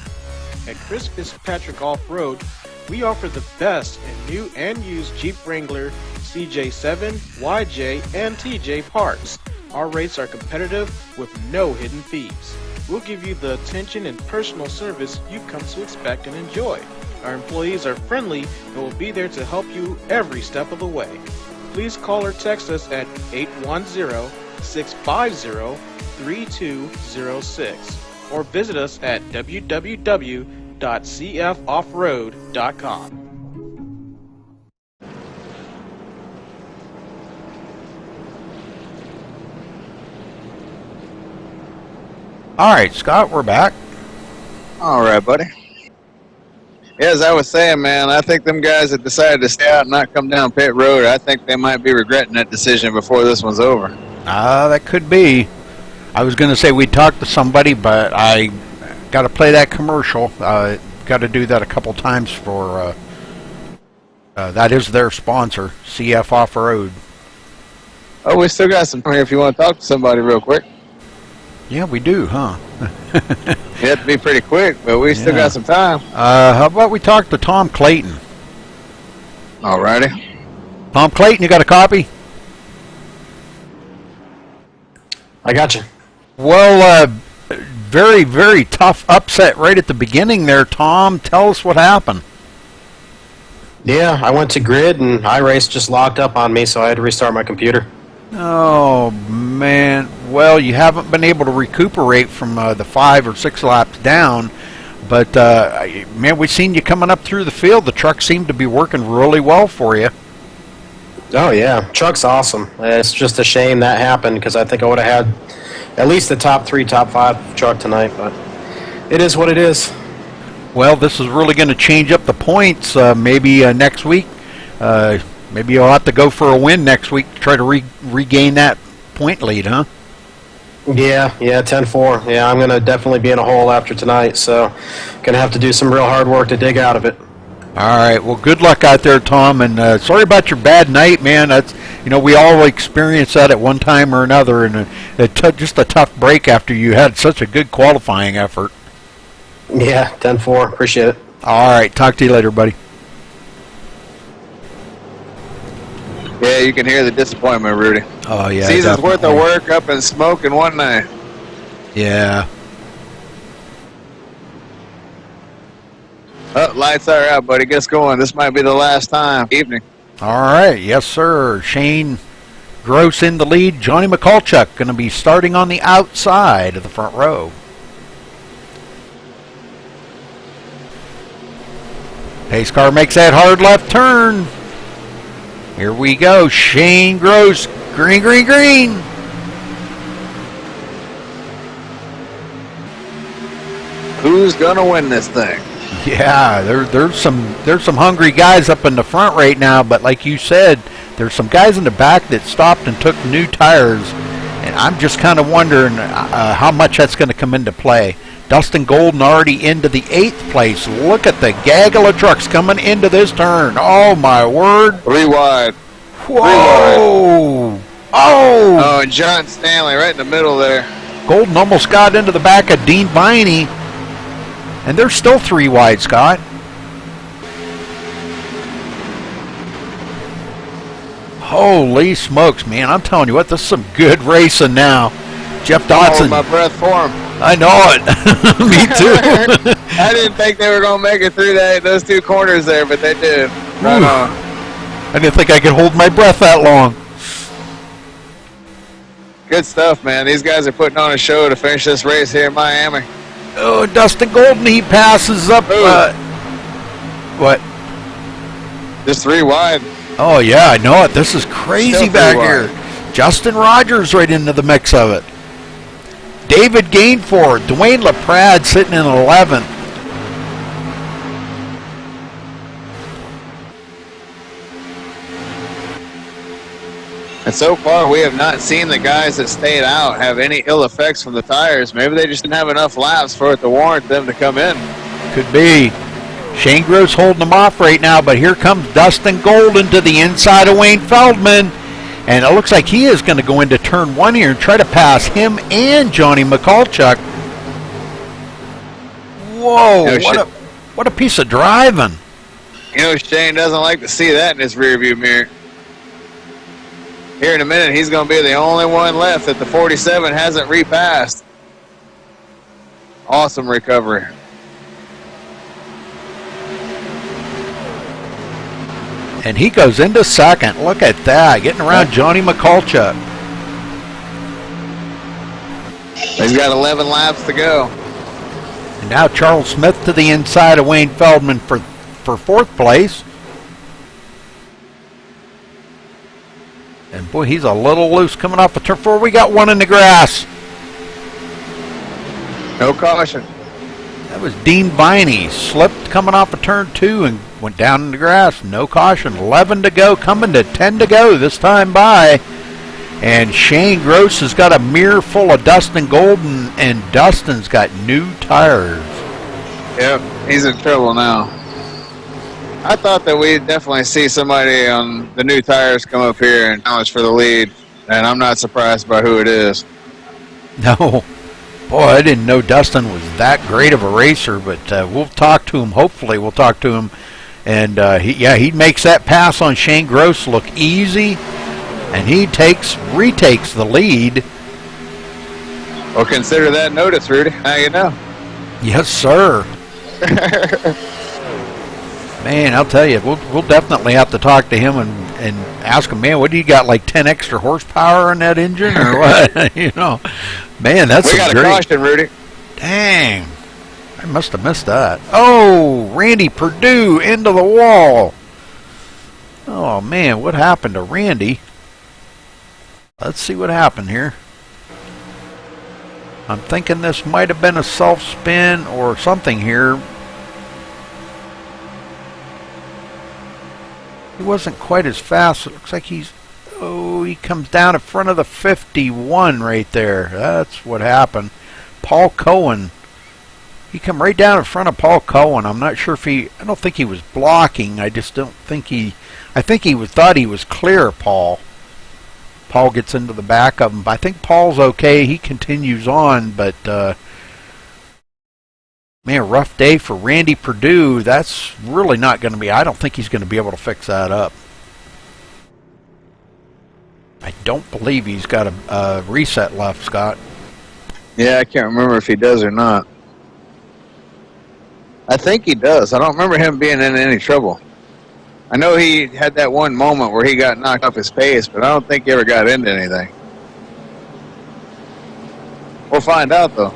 At Chris Fitzpatrick Off-Road, we offer the best in new and used Jeep Wrangler, CJ7, YJ, and TJ parts. Our rates are competitive with no hidden fees. We'll give you the attention and personal service you've come to expect and enjoy. Our employees are friendly and will be there to help you every step of the way. Please call or text us at 810-650-3206 or visit us at www.cfoffroad.com. All right, Scott, we're back. All right, buddy. Yeah, as I was saying, man, I think them guys that decided to stay out and not come down pit road, I think they might be regretting that decision before this one's over. That could be. I was going to say we talked to somebody, but I got to play that commercial. Got to do that a couple times for, that is their sponsor, CF Off-Road. Oh, we still got some time if you want to talk to somebody real quick. Yeah, we do, huh? You have to be pretty quick, but we still got some time. How about we talk to Tom Clayton? Alrighty. Tom Clayton, you got a copy? I got you. Well, very, very tough upset right at the beginning there, Tom. Tell us what happened. Yeah, I went to grid and iRace just locked up on me, so I had to restart my computer. Oh, man. Well, you haven't been able to recuperate from the 5 or 6 laps down, but, man, we've seen you coming up through the field. The truck seemed to be working really well for you. Oh, yeah. Truck's awesome. It's just a shame that happened because I think I would have had at least the top 3, top 5 truck tonight, but it is what it is. Well, this is really going to change up the points maybe next week. Maybe you'll have to go for a win next week to try to regain that point lead, huh? Yeah, 10-4. Yeah, I'm going to definitely be in a hole after tonight, so going to have to do some real hard work to dig out of it. All right, well, good luck out there, Tom, and sorry about your bad night, man. That's, we all experience that at one time or another, and just a tough break after you had such a good qualifying effort. Yeah, 10-4. Appreciate it. All right, talk to you later, buddy. Yeah, you can hear the disappointment, Rudy. Oh, yeah. Season's worth of work up in smoke in one night. Yeah. Oh, lights are out, buddy. Get us going. This might be the last time. Evening. All right. Yes, sir. Shane Gross in the lead. Johnny McCulchuk going to be starting on the outside of the front row. Pace car makes that hard left turn. Here we go. Shane Gross. Green, green, green. Who's going to win this thing? Yeah, there's some hungry guys up in the front right now, but like you said, there's some guys in the back that stopped and took new tires, and I'm just kind of wondering how much that's going to come into play. Dustin Golden already into the 8th place. Look at the gaggle of trucks coming into this turn. Oh, my word. 3 wide. Whoa. 3 wide. Oh, and John Stanley right in the middle there. Golden almost got into the back of Dean Viney. And they're still 3 wide, Scott. Holy smokes, man. I'm telling you what, this is some good racing now. Jeff Dodson. I'm holding my breath for him. I know it. Me too. I didn't think they were going to make it through those 2 corners there, but they did. Right on. I didn't think I could hold my breath that long. Good stuff, man. These guys are putting on a show to finish this race here in Miami. Oh, Dustin Golden, he passes up. What? Just 3 wide. Oh, yeah, I know it. This is crazy back here. Justin Rogers right into the mix of it. David Gainford, Dwayne LaPrade sitting in 11th. And so far, we have not seen the guys that stayed out have any ill effects from the tires. Maybe they just didn't have enough laps for it to warrant them to come in. Could be. Shane Gross holding them off right now, but here comes Dustin Golden to the inside of Wayne Feldman. And it looks like he is going to go into turn 1 here and try to pass him and Johnny McCulchuk. Whoa, what a piece of driving. Shane doesn't like to see that in his rearview mirror. Here in a minute, he's going to be the only one left that the 47 hasn't repassed. Awesome recovery. And he goes into second. Look at that, getting around Johnny McCulchuk. He's got 11 laps to go. And now Charles Smith to the inside of Wayne Feldman for fourth place. And boy, he's a little loose coming off of turn 4. We got one in the grass. No caution. That was Dean Viney. Slipped coming off of turn 2 and went down in the grass. No caution. 11 to go, coming to 10 to go this time by. And Shane Gross has got a mirror full of Dustin Golden, and Dustin's got new tires. Yep, he's in trouble now. I thought that we'd definitely see somebody on the new tires come up here and challenge for the lead, and I'm not surprised by who it is. No. Boy, I didn't know Dustin was that great of a racer, but we'll talk to him. Hopefully we'll talk to him. And he makes that pass on Shane Gross look easy, and he retakes the lead. Well, consider that notice, Rudy. Now you know. Yes, sir. Man, I'll tell you, we'll definitely have to talk to him and ask him, man, what do you got, like 10 extra horsepower in that engine or what? You know, man, that's we got a caution, Rudy. Dang, I must have missed that. Oh, Randy Perdue into the wall. Oh man, what happened to Randy? Let's see what happened here. I'm thinking this might have been a self-spin or something here. He wasn't quite as fast. It looks like he comes down in front of the 51 right there. That's what happened. Paul Cohen. He come right down in front of Paul Cohen. I'm not sure if I don't think he was blocking. I just don't think I think he thought he was clear of Paul. Paul gets into the back of him. But I think Paul's okay. He continues on, but man, rough day for Randy Perdue. That's really not going to be, I don't think he's going to be able to fix that up. I don't believe he's got a reset left, Scott. Yeah, I can't remember if he does or not. I think he does. I don't remember him being in any trouble. I know he had that one moment where he got knocked off his pace, but I don't think he ever got into anything. We'll find out, though.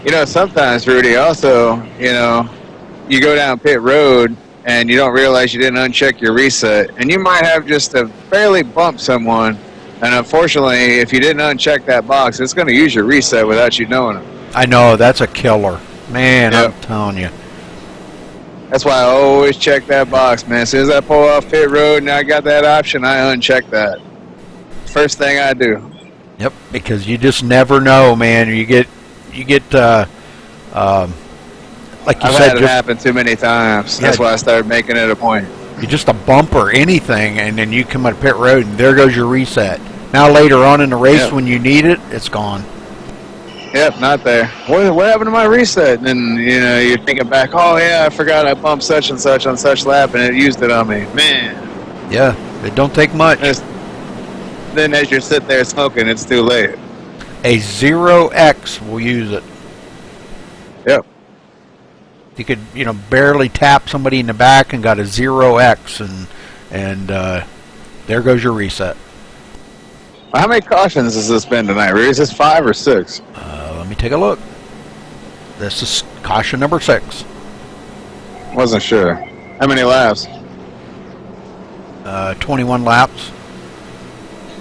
You know, sometimes, Rudy, also, you know, you go down pit road and you don't realize you didn't uncheck your reset, and you might have just barely bumped someone, and unfortunately, if you didn't uncheck that box, it's going to use your reset without you knowing it. I know, that's a killer. Man, yep. I'm telling you. That's why I always check that box, man. As soon as I pull off pit road and I got that option, I uncheck that. First thing I do. Yep, because you just never know, man. You get like you I've said, had it happen too many times. That's why I started making it a point. You just a bump or anything, and then you come out of pit road, and there goes your reset. Now later on in the race, when you need it, it's gone. Yep, not there. What happened to my reset? And then, you know, you're thinking back, oh, yeah, I forgot I bumped such and such on such lap, and it used it on me. Man. Yeah, it don't take much. Then as you sit there smoking, it's too late. A 0X will use it. Yep. You could, you know, barely tap somebody in the back and got a 0X, and there goes your reset. How many cautions has this been tonight, Rudy? Is this 5 or 6? Let me take a look. This is caution number 6. Wasn't sure. How many laps? 21 laps.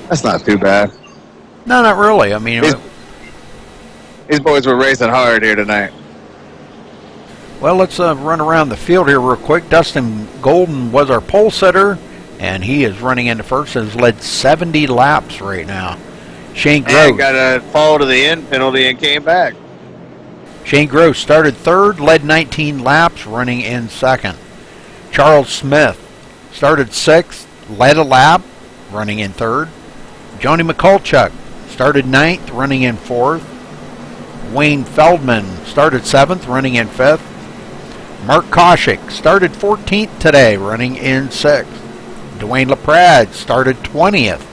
That's not too bad. No, not really. I mean, these boys were racing hard here tonight. Well, let's run around the field here real quick. Dustin Golden was our pole sitter, and he is running into first and has led 70 laps right now. Shane Gross got a fall to the end penalty and came back. Shane Gross started third, led 19 laps, running in second. Charles Smith started sixth, led a lap, running in third. Johnny McCulchuk started ninth, running in fourth. Wayne Feldman started seventh, running in fifth. Mark Koshik started 14th today, running in 6th. Dwayne LaPrade started 20th,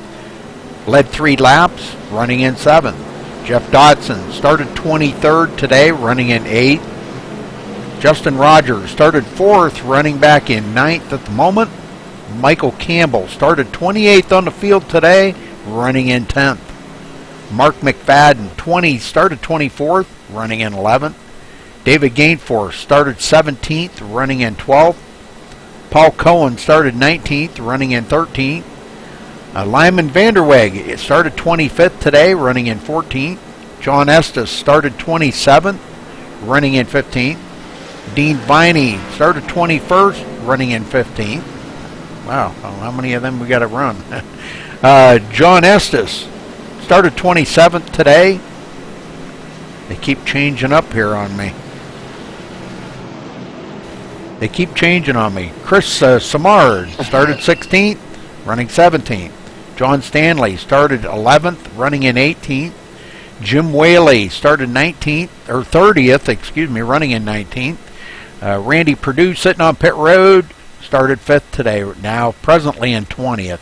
led 3 laps, running in 7th. Jeff Dodson started 23rd today, running in 8th. Justin Rogers started 4th, running back in 9th at the moment. Michael Campbell started 28th on the field today, running in 10th. Mark McFadden started 24th, running in 11th. David Gainforth started 17th, running in 12th. Paul Cohen started 19th, running in 13th. Lyman Vanderweg started 25th today, running in 14th. John Estes started 27th, running in 15th. Dean Viney started 21st, running in 15th. Wow, how many of them we got to run? John Estes started 27th today. They keep changing up here on me. Chris Samard started 16th, running 17th. John Stanley started 11th, running in 18th. Jim Whaley started 30th, running in 19th. Randy Perdue sitting on pit road started 5th today, now presently in 20th.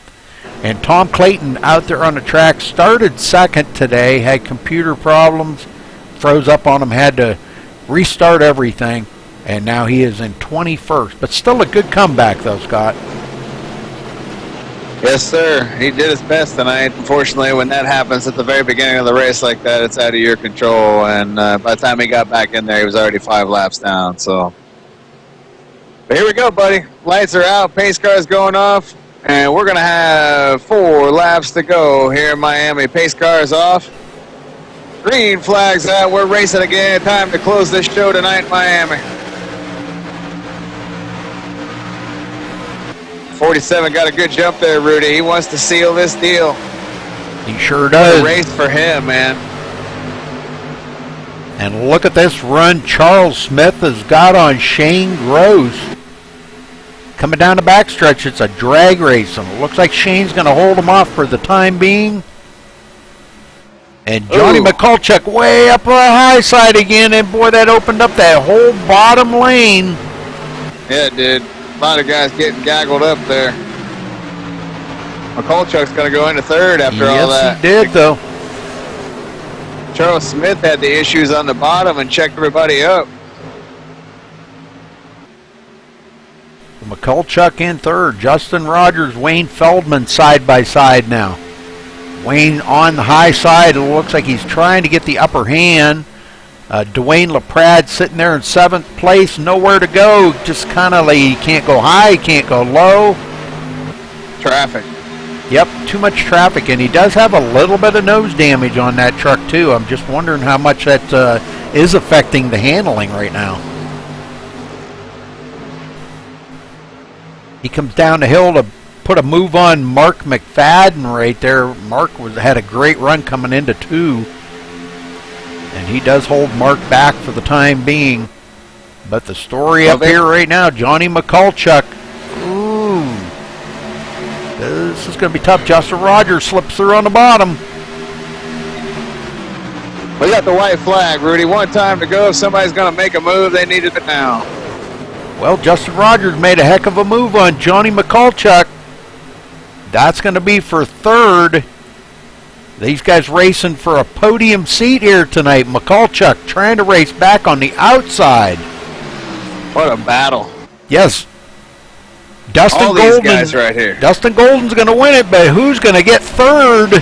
And Tom Clayton out there on the track started 2nd today, had computer problems, froze up on him, had to restart everything, and now he is in 21st. But still a good comeback though, Scott. Yes, sir. He did his best tonight. Unfortunately, when that happens at the very beginning of the race like that, it's out of your control. And by the time he got back in there, he was already 5 laps down. So, but here we go, buddy. Lights are out. Pace car's going off. And we're going to have 4 laps to go here in Miami. Pace car is off. Green flag's out. We're racing again. Time to close this show tonight in Miami. 47 got a good jump there, Rudy. He wants to seal this deal. He sure does. What a race for him, man. And look at this run Charles Smith has got on Shane Gross. Coming down the backstretch, it's a drag race, and it looks like Shane's going to hold him off for the time being. And Johnny McCulchuk way up on the high side again, and boy, that opened up that whole bottom lane. Yeah, it did. A lot of guys getting gaggled up there. McCulchuk's going to go into 3rd after all that. Yes, he did, though. Charles Smith had the issues on the bottom and checked everybody up. McCulchuk in 3rd. Justin Rogers, Wayne Feldman side by side now. Wayne on the high side. It looks like he's trying to get the upper hand. Dwayne LaPrade sitting there in 7th place, nowhere to go. Just kind of like he can't go high, he can't go low. Traffic. Yep, too much traffic, and he does have a little bit of nose damage on that truck too. I'm just wondering how much that is affecting the handling right now. He comes down the hill to put a move on Mark McFadden right there. Mark had a great run coming into 2. And he does hold Mark back for the time being. But the story up here right now, Johnny McCulchuk. Ooh. This is going to be tough. Justin Rogers slips through on the bottom. We got the white flag, Rudy. 1 time to go. If somebody's going to make a move, they needed it now. Well, Justin Rogers made a heck of a move on Johnny McCulchuk. That's going to be for 3rd. These guys racing for a podium seat here tonight. McCulchuk trying to race back on the outside. What a battle. Yes. Dustin All Golden, these guys right here. Dustin Golden's going to win it, but who's going to get 3rd?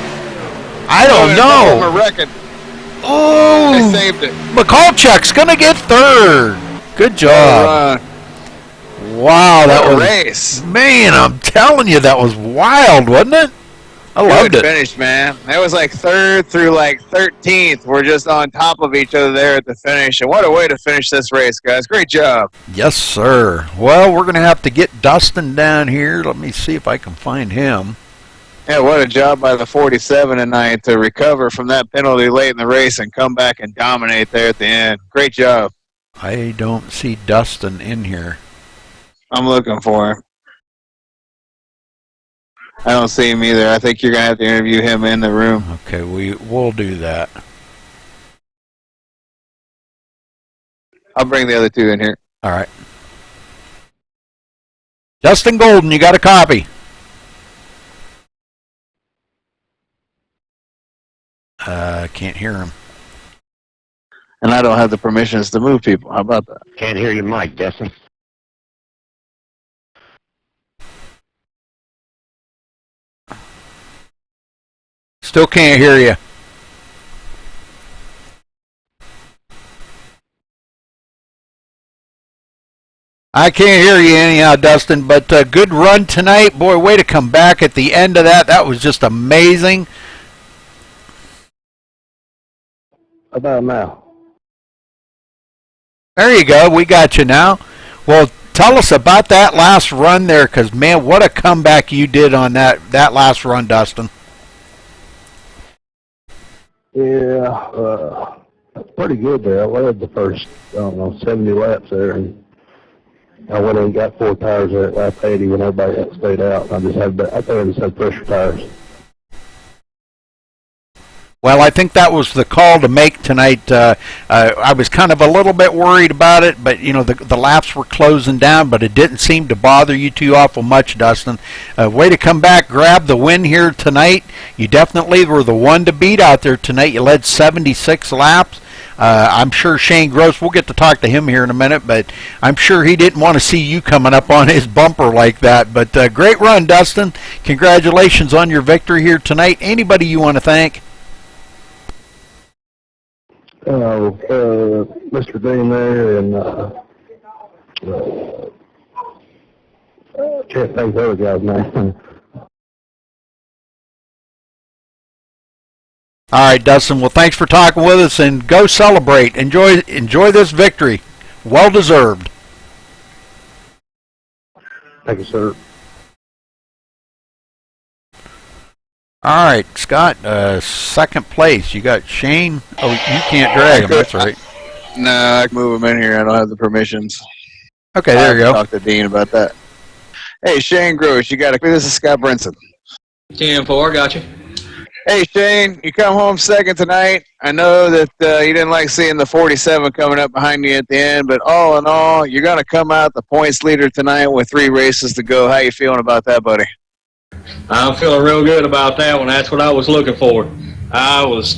I don't know. Oh, they saved it. McCulchuk's going to get 3rd. Good job. Wow, that was race. Man, I'm telling you, that was wild, wasn't it? I loved it. Good finish, man. That was like 3rd through like 13th. We're just on top of each other there at the finish. And what a way to finish this race, guys. Great job. Yes, sir. Well, we're going to have to get Dustin down here. Let me see if I can find him. Yeah, what a job by the 47 tonight to recover from that penalty late in the race and come back and dominate there at the end. Great job. I don't see Dustin in here. I'm looking for him. I don't see him either. I think you're going to have to interview him in the room. Okay, we'll do that. I'll bring the other 2 in here. All right. Dustin Golden, you got a copy. Can't hear him. And I don't have the permissions to move people. How about that? Can't hear your mic, Dustin. Still can't hear you. I can't hear you anyhow, Dustin, but good run tonight. Boy, way to come back at the end of that. That was just amazing. About now. There you go. We got you now. Well, tell us about that last run there, because, man, what a comeback you did on that last run, Dustin. Yeah, pretty good there. I led the first, 70 laps there, and I went in and got 4 tires there at lap 80 when everybody else stayed out. I think I just had pressure tires. Well, I think that was the call to make tonight. I was kind of a little bit worried about it, but, the laps were closing down, but it didn't seem to bother you too awful much, Dustin. Way to come back, grab the win here tonight. You definitely were the one to beat out there tonight. You led 76 laps. I'm sure Shane Gross, we'll get to talk to him here in a minute, but I'm sure he didn't want to see you coming up on his bumper like that. But great run, Dustin. Congratulations on your victory here tonight. Anybody you want to thank? Mr. Dean there, and can't think of the other guy's name. All right, Dustin. Well, thanks for talking with us, and go celebrate. Enjoy this victory. Well deserved. Thank you, sir. All right, Scott, second place. You got Shane. Oh, you can't drag him. That's right. No, I can move him in here. I don't have the permissions. Okay, there you go. Talk to Dean about that. Hey, Shane Gross, you got to. This is Scott Brinson. 10-4, got you. Hey, Shane, you come home second tonight. I know that you didn't like seeing the 47 coming up behind you at the end, but all in all, you're going to come out the points leader tonight with 3 races to go. How you feeling about that, buddy? I'm feeling real good about that one. That's what I was looking for. I was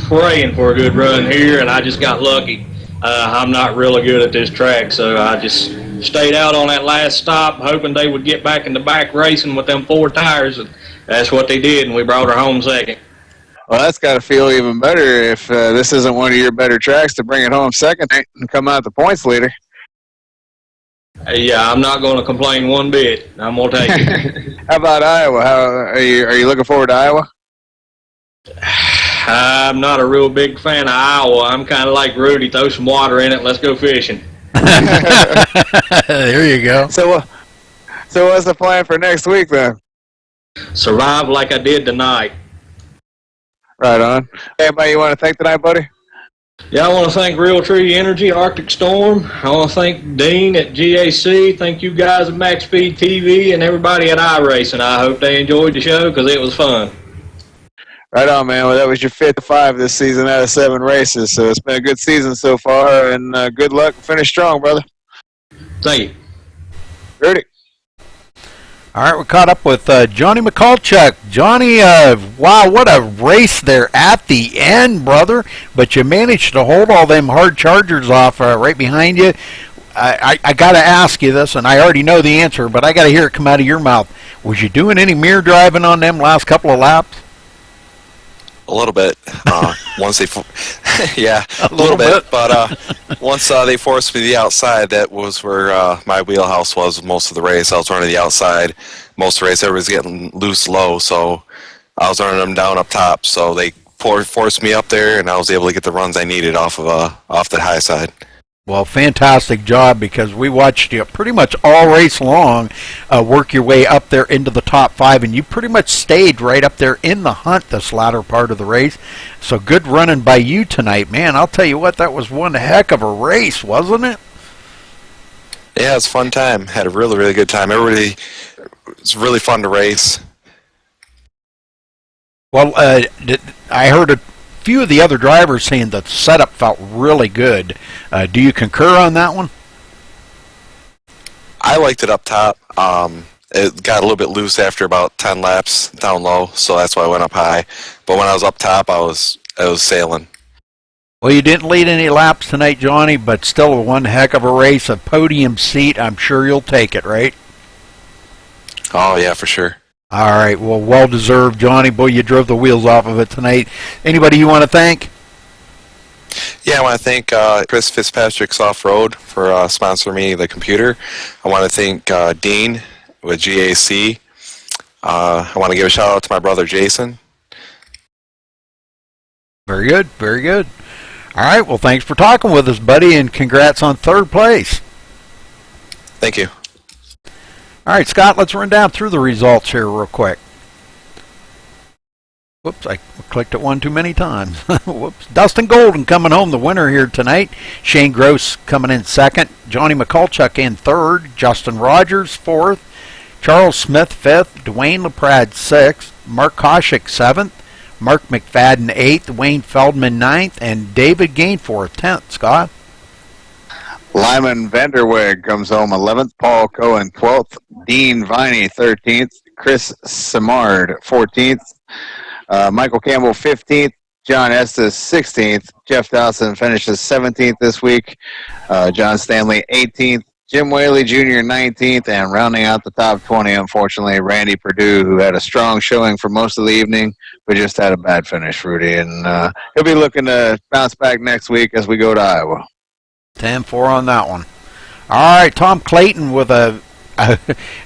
praying for a good run here, and I just got lucky. I'm not really good at this track, so I just stayed out on that last stop, hoping they would get back in the back racing with them 4 tires, and that's what they did, and we brought her home second. Well, that's got to feel even better if this isn't one of your better tracks to bring it home second and come out the points leader. Yeah, I'm not going to complain one bit. I'm going to take it. How about Iowa? Are you looking forward to Iowa? I'm not a real big fan of Iowa. I'm kind of like Rudy. Throw some water in it. Let's go fishing. There you go. So what's the plan for next week then? Survive like I did tonight. Right on. Anybody you want to thank tonight, buddy? Yeah, I want to thank Real Tree Energy, Arctic Storm. I want to thank Dean at GAC. Thank you guys at MaxSpeedTV and everybody at iRacing. I hope they enjoyed the show because it was fun. Right on, man. Well, that was your 5th 5 this season out of 7 races. So it's been a good season so far, and good luck. Finish strong, brother. Thank you. Rudy. All right, we're caught up with Johnny Mikulchuk. Johnny, wow, what a race there at the end, brother. But you managed to hold all them hard chargers off right behind you. I got to ask you this, and I already know the answer, but I got to hear it come out of your mouth. Was you doing any mirror driving on them last couple of laps? A little bit. Once they, yeah, a little bit. But once they forced me to the outside, that was where my wheelhouse was most of the race. I was running the outside most of the race. Everybody's getting loose low, so I was running them down up top. So they forced me up there, and I was able to get the runs I needed off the high side. Well, fantastic job, because we watched you pretty much all race long work your way up there into the top 5, and you pretty much stayed right up there in the hunt this latter part of the race. So good running by you tonight, man. I'll tell you what, that was one heck of a race, wasn't it? Yeah, it was a fun time. Had a really, really good time. It was really fun to race. Well, I heard a few of the other drivers saying the setup felt really good. Do you concur on that one? I liked it up top. It got a little bit loose after about 10 laps down low, so that's why I went up high. But when I was up top, I was sailing. Well, you didn't lead any laps tonight, Johnny, but still one heck of a race. A podium seat, I'm sure you'll take it, right? Oh, yeah, for sure. All right, well, well-deserved, Johnny. Boy, you drove the wheels off of it tonight. Anybody you want to thank? Yeah, I want to thank Chris Fitzpatrick's Off-Road for sponsoring me the computer. I want to thank Dean with GAC. I want to give a shout-out to my brother, Jason. Very good, very good. All right, well, thanks for talking with us, buddy, and congrats on third place. Thank you. All right, Scott, let's run down through the results here real quick. Whoops, I clicked it one too many times. Whoops. Dustin Golden coming home the winner here tonight. Shane Gross coming in second. Johnny McCulchuk in third. Justin Rogers fourth. Charles Smith fifth. Dwayne LaPrade sixth. Mark Koshik seventh. Mark McFadden 8th, Wayne Feldman 9th, and David Gainforth 10th. Scott? Lyman Vanderweg comes home 11th, Paul Cohen 12th, Dean Viney 13th, Chris Simard 14th, Michael Campbell 15th, John Estes 16th, Jeff Dawson finishes 17th this week, John Stanley 18th, Jim Whaley Jr. 19th, and rounding out the top 20, unfortunately, Randy Perdue, who had a strong showing for most of the evening, but just had a bad finish, Rudy. And he'll be looking to bounce back next week as we go to Iowa. 10-4 on that one. All right, Tom Clayton with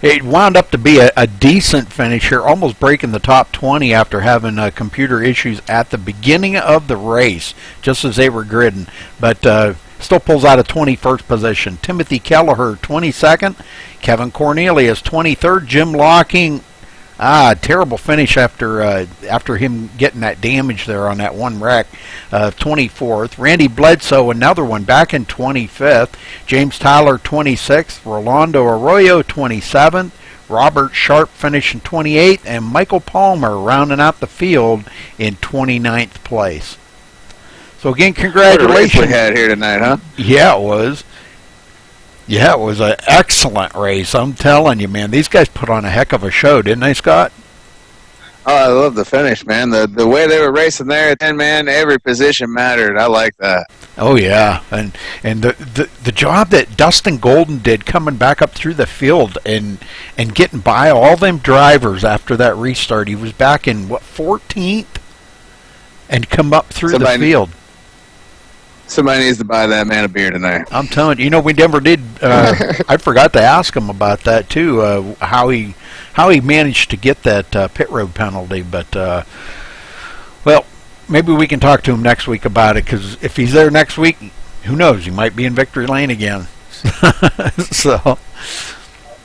it wound up to be a decent finish here, almost breaking the top 20 after having computer issues at the beginning of the race, just as they were gridding. But still pulls out a 21st position. Timothy Kelleher, 22nd. Kevin Cornelius, 23rd. Jim Locking, terrible finish after him getting that damage there on that one wreck, 24th. Randy Bledsoe, another one, back in 25th. James Tyler, 26th. Rolando Arroyo, 27th. Robert Sharp finishing 28th. And Michael Palmer rounding out the field in 29th place. So again, congratulations. What a race we had here tonight, huh? Yeah, it was. Yeah, it was an excellent race. I'm telling you, man. These guys put on a heck of a show, didn't they, Scott? Oh, I love the finish, man. The way they were racing there at 10 man, every position mattered. I like that. Oh yeah, and the job that Dustin Golden did coming back up through the field and getting by all them drivers after that restart. He was back in 14th, and come up through the field. Somebody needs to buy that man a beer tonight. I'm telling you, we never did. I forgot to ask him about that too. How he managed to get that pit road penalty, but well, maybe we can talk to him next week about it, because if he's there next week, who knows? He might be in victory lane again. So, well,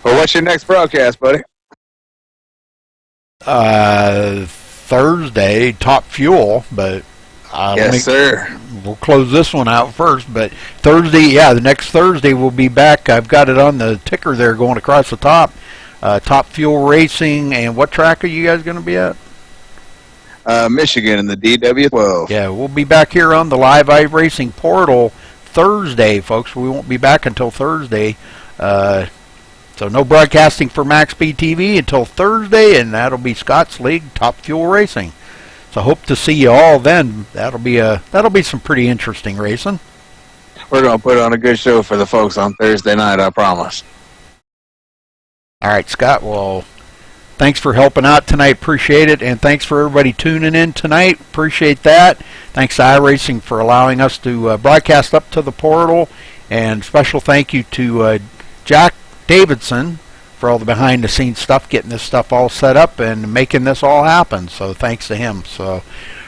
what's your next broadcast, buddy? Thursday, Top Fuel, but. Yes, sir. We'll close this one out first, but Thursday, the next Thursday we'll be back. I've got it on the ticker there going across the top. Top Fuel Racing, and what track are you guys going to be at? Michigan in the DW12. Yeah, we'll be back here on the Live iRacing portal Thursday, folks. We won't be back until Thursday. So no broadcasting for MaxSpeedTV until Thursday, and that'll be Scott's League Top Fuel Racing. So hope to see you all then. That'll be some pretty interesting racing. We're going to put on a good show for the folks on Thursday night, I promise. All right, Scott. Well, thanks for helping out tonight. Appreciate it. And thanks for everybody tuning in tonight. Appreciate that. Thanks to iRacing for allowing us to broadcast up to the portal. And special thank you to Jack Davidson for all the behind-the-scenes stuff, getting this stuff all set up and making this all happen. So thanks to him. So, all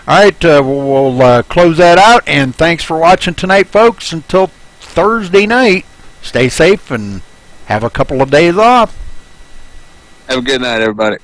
right, we'll close that out. And thanks for watching tonight, folks. Until Thursday night, stay safe and have a couple of days off. Have a good night, everybody.